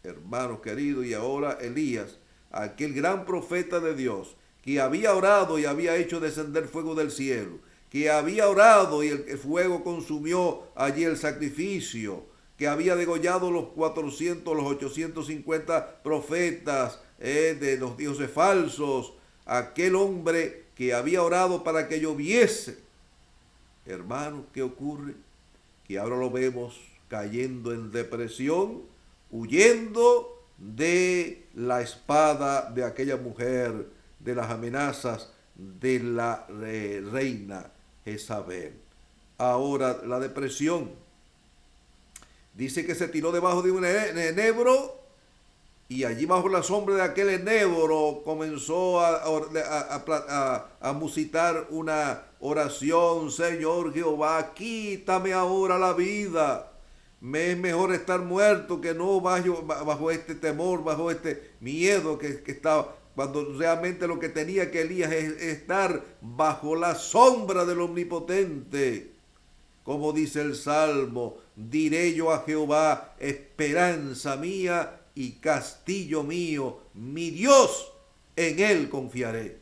Hermanos queridos, y ahora Elías, aquel gran profeta de Dios, que había orado y había hecho descender fuego del cielo, que había orado y el fuego consumió allí el sacrificio, que había degollado los 850 profetas de los dioses falsos, aquel hombre que había orado para que lloviese. Hermanos, ¿qué ocurre? Que ahora lo vemos cayendo en depresión, huyendo de la espada de aquella mujer, de las amenazas de la reina Jezabel. Ahora la depresión. Dice que se tiró debajo de un enebro, y allí bajo la sombra de aquel enebro comenzó a musitar una oración. Señor Jehová, quítame ahora la vida. Me es mejor estar muerto que no bajo este temor, bajo este miedo que estaba, cuando realmente lo que tenía que Elías es estar bajo la sombra del Omnipotente. Como dice el Salmo, diré yo a Jehová, esperanza mía y castillo mío, mi Dios, en él confiaré.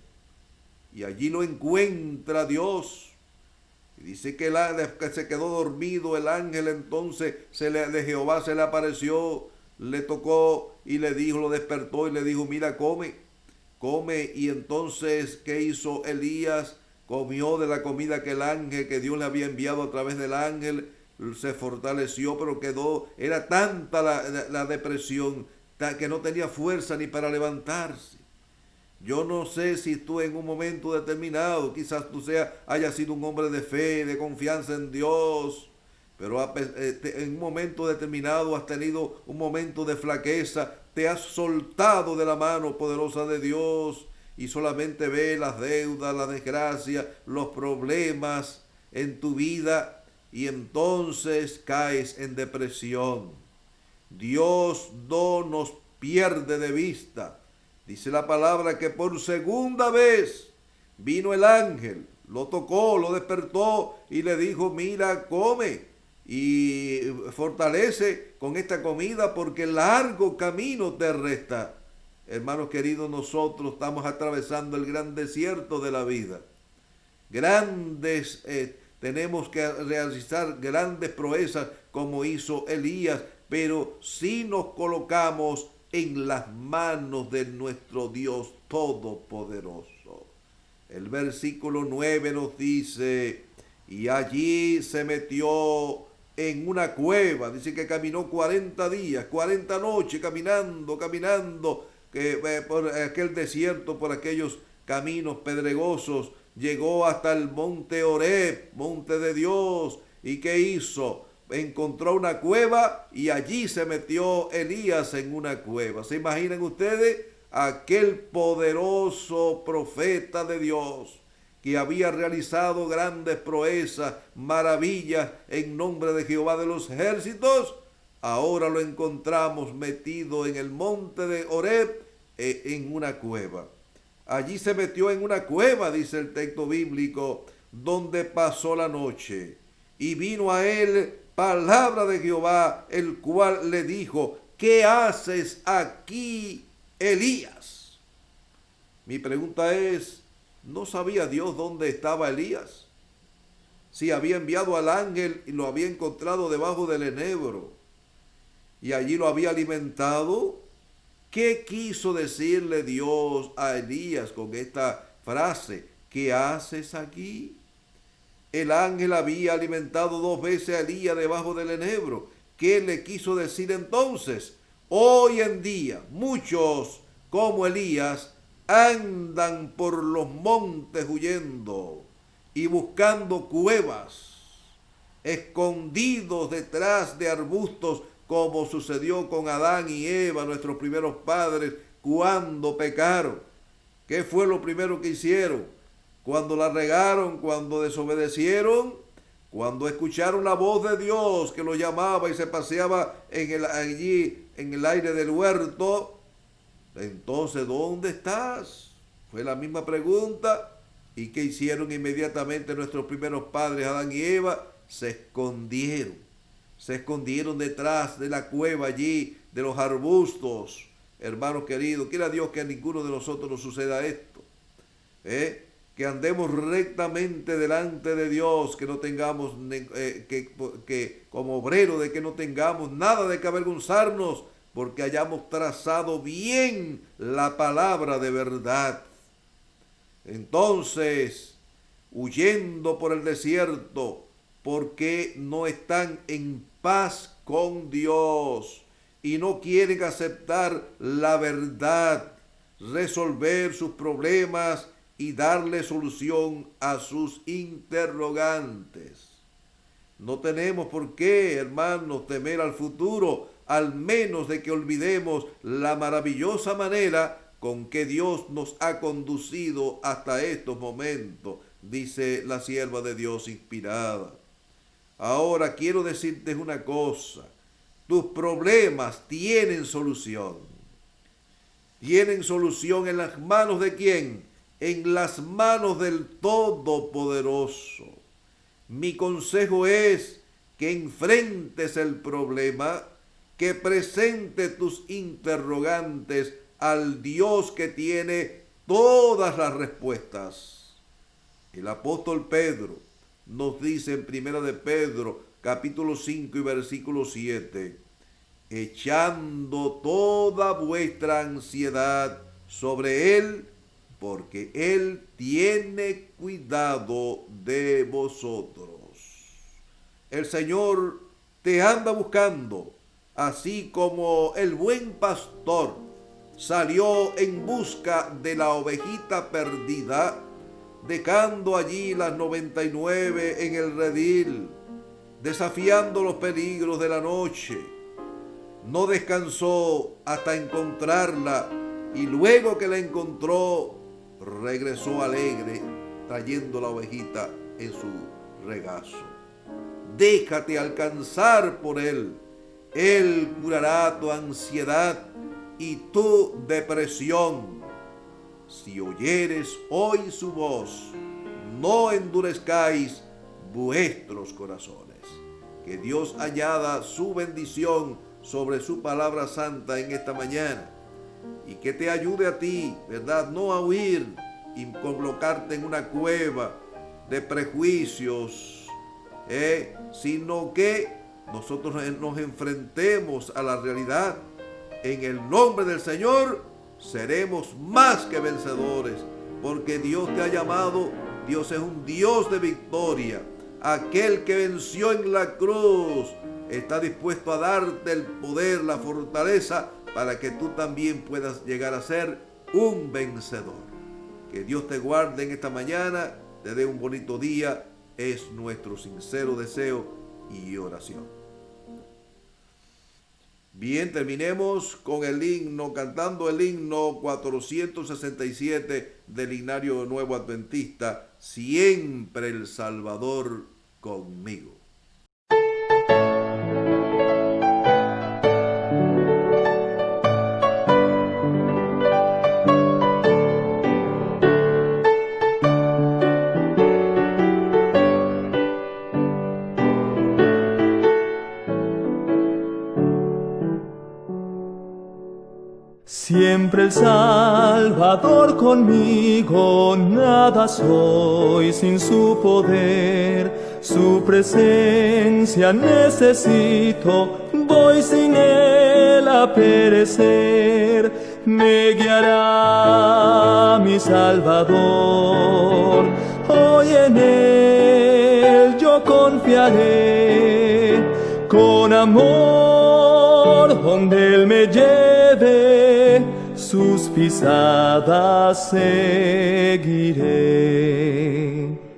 Y allí lo encuentra Dios. Y dice que se quedó dormido el ángel, entonces de Jehová se le apareció, le tocó y le dijo, lo despertó y le dijo, mira, come. Y entonces, ¿qué hizo Elías? Comió de la comida que el ángel, que Dios le había enviado a través del ángel, se fortaleció, pero era tanta la depresión, que no tenía fuerza ni para levantarse. Yo no sé si tú en un momento determinado, quizás tú hayas sido un hombre de fe, de confianza en Dios, pero en un momento determinado has tenido un momento de flaqueza, te has soltado de la mano poderosa de Dios y solamente ves las deudas, la desgracia, los problemas en tu vida y entonces caes en depresión. Dios no nos pierde de vista. Dice la palabra que por segunda vez vino el ángel, lo tocó, lo despertó y le dijo, mira, come y fortalece con esta comida porque largo camino te resta. Hermanos queridos, nosotros estamos atravesando el gran desierto de la vida. Tenemos que realizar grandes proezas como hizo Elías, pero si nos colocamos en las manos de nuestro Dios Todopoderoso. El versículo 9 nos dice, y allí se metió en una cueva, dice que caminó 40 días, 40 noches caminando, por aquel desierto, por aquellos caminos pedregosos, llegó hasta el monte Horeb, monte de Dios, ¿y qué hizo? Encontró una cueva y allí se metió Elías en una cueva. ¿Se imaginan ustedes? Aquel poderoso profeta de Dios que había realizado grandes proezas, maravillas en nombre de Jehová de los ejércitos, ahora lo encontramos metido en el monte de Horeb en una cueva. Allí se metió en una cueva, dice el texto bíblico, donde pasó la noche. Y vino a él palabra de Jehová, el cual le dijo, ¿qué haces aquí, Elías? Mi pregunta es, ¿no sabía Dios dónde estaba Elías? Si había enviado al ángel y lo había encontrado debajo del enebro y allí lo había alimentado. ¿Qué quiso decirle Dios a Elías con esta frase? ¿Qué haces aquí? El ángel había alimentado 2 veces a Elías debajo del enebro. ¿Qué le quiso decir entonces? Hoy en día muchos como Elías andan por los montes huyendo y buscando cuevas, escondidos detrás de arbustos, como sucedió con Adán y Eva, nuestros primeros padres, cuando pecaron. ¿Qué fue lo primero que hicieron? Cuando la regaron, cuando desobedecieron, cuando escucharon la voz de Dios que los llamaba y se paseaba allí en el aire del huerto, entonces, ¿dónde estás? Fue la misma pregunta. ¿Y qué hicieron inmediatamente nuestros primeros padres, Adán y Eva? Se escondieron detrás de la cueva allí, de los arbustos. Hermanos queridos, quiera Dios que a ninguno de nosotros nos suceda esto. Que andemos rectamente delante de Dios, que no tengamos, que como obrero de que no tengamos nada de que avergonzarnos, porque hayamos trazado bien la palabra de verdad. Entonces, huyendo por el desierto, porque no están en paz con Dios y no quieren aceptar la verdad, resolver sus problemas y darle solución a sus interrogantes. No tenemos por qué, hermanos, temer al futuro, al menos de que olvidemos la maravillosa manera con que Dios nos ha conducido hasta estos momentos, dice la sierva de Dios inspirada. Ahora quiero decirte una cosa, tus problemas tienen solución. ¿Tienen solución en las manos de quién? En las manos del Todopoderoso. Mi consejo es que enfrentes el problema que presente tus interrogantes al Dios que tiene todas las respuestas. El apóstol Pedro nos dice en 1 de Pedro, capítulo 5 y versículo 7, echando toda vuestra ansiedad sobre Él, porque Él tiene cuidado de vosotros. El Señor te anda buscando, así como el buen pastor salió en busca de la ovejita perdida, dejando allí las 99 en el redil, desafiando los peligros de la noche. No descansó hasta encontrarla, y luego que la encontró, regresó alegre, trayendo la ovejita en su regazo. Déjate alcanzar por Él. Él curará tu ansiedad y tu depresión. Si oyeres hoy su voz, no endurezcáis vuestros corazones. Que Dios añada su bendición sobre su palabra santa en esta mañana, y que te ayude a ti, ¿verdad? No a huir y colocarte en una cueva de prejuicios, sino que nosotros nos enfrentemos a la realidad. En el nombre del Señor seremos más que vencedores, porque Dios te ha llamado. Dios es un Dios de victoria. Aquel que venció en la cruz está dispuesto a darte el poder, la fortaleza, para que tú también puedas llegar a ser un vencedor. Que Dios te guarde en esta mañana, te dé un bonito día, es nuestro sincero deseo y oración. Bien, terminemos con el himno, cantando el himno 467 del Himnario Nuevo Adventista, Siempre el Salvador conmigo. Siempre el Salvador conmigo, nada soy sin su poder, su presencia necesito, voy sin él a perecer, me guiará mi Salvador, hoy en él yo confiaré, con amor donde él me lleve, sus pisadas seguiré.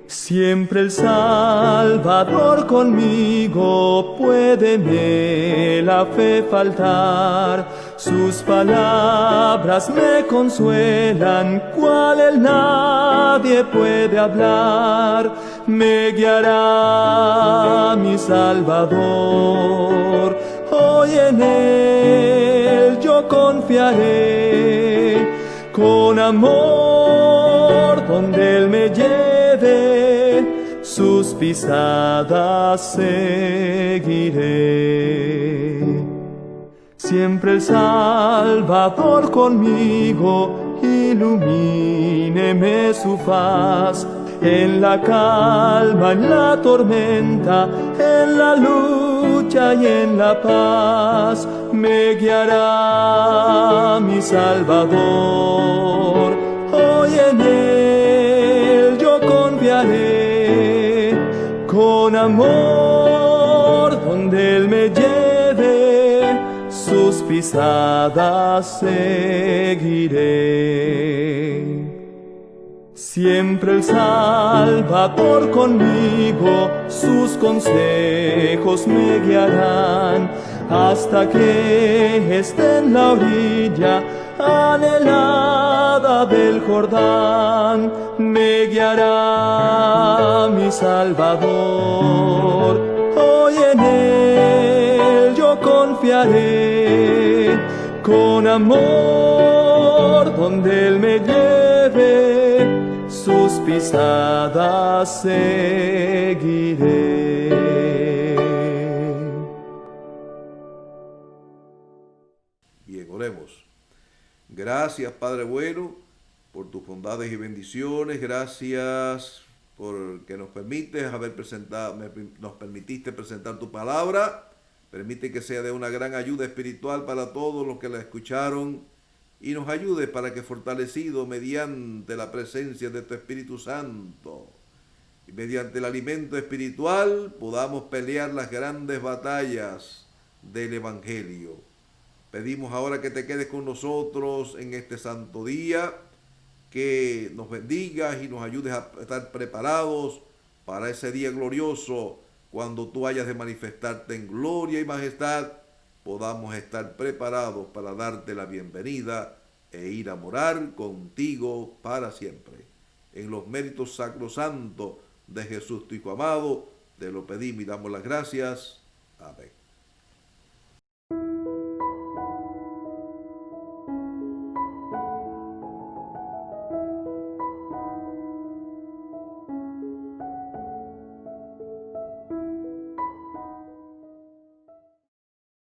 Siempre el Salvador conmigo, puédeme la fe faltar, sus palabras me consuelan, cual él nadie puede hablar, me guiará mi Salvador, hoy en él yo confiaré, con amor donde él me lleve, sus pisadas seguiré. Siempre el Salvador conmigo, ilumíneme su faz, en la calma, en la tormenta, en la lucha y en la paz, me guiará mi Salvador, hoy en él yo confiaré, con amor donde él me lleve, sus pisadas seguiré. Siempre el Salvador conmigo, sus consejos me guiarán, hasta que esté en la orilla anhelada del Jordán, me guiará mi Salvador, hoy en él yo confiaré, con amor donde él me lleve, sus pisadas seguiré. Bien, oremos. Gracias, Padre bueno, por tus bondades y bendiciones. Gracias porque nos permitiste presentar tu palabra. Permite que sea de una gran ayuda espiritual para todos los que la escucharon y nos ayude para que, fortalecido mediante la presencia de tu Espíritu Santo y mediante el alimento espiritual, podamos pelear las grandes batallas del Evangelio. Pedimos ahora que te quedes con nosotros en este santo día, que nos bendigas y nos ayudes a estar preparados para ese día glorioso, cuando tú hayas de manifestarte en gloria y majestad, podamos estar preparados para darte la bienvenida e ir a morar contigo para siempre. En los méritos sacrosantos de Jesús, tu Hijo amado, te lo pedimos y damos las gracias. Amén.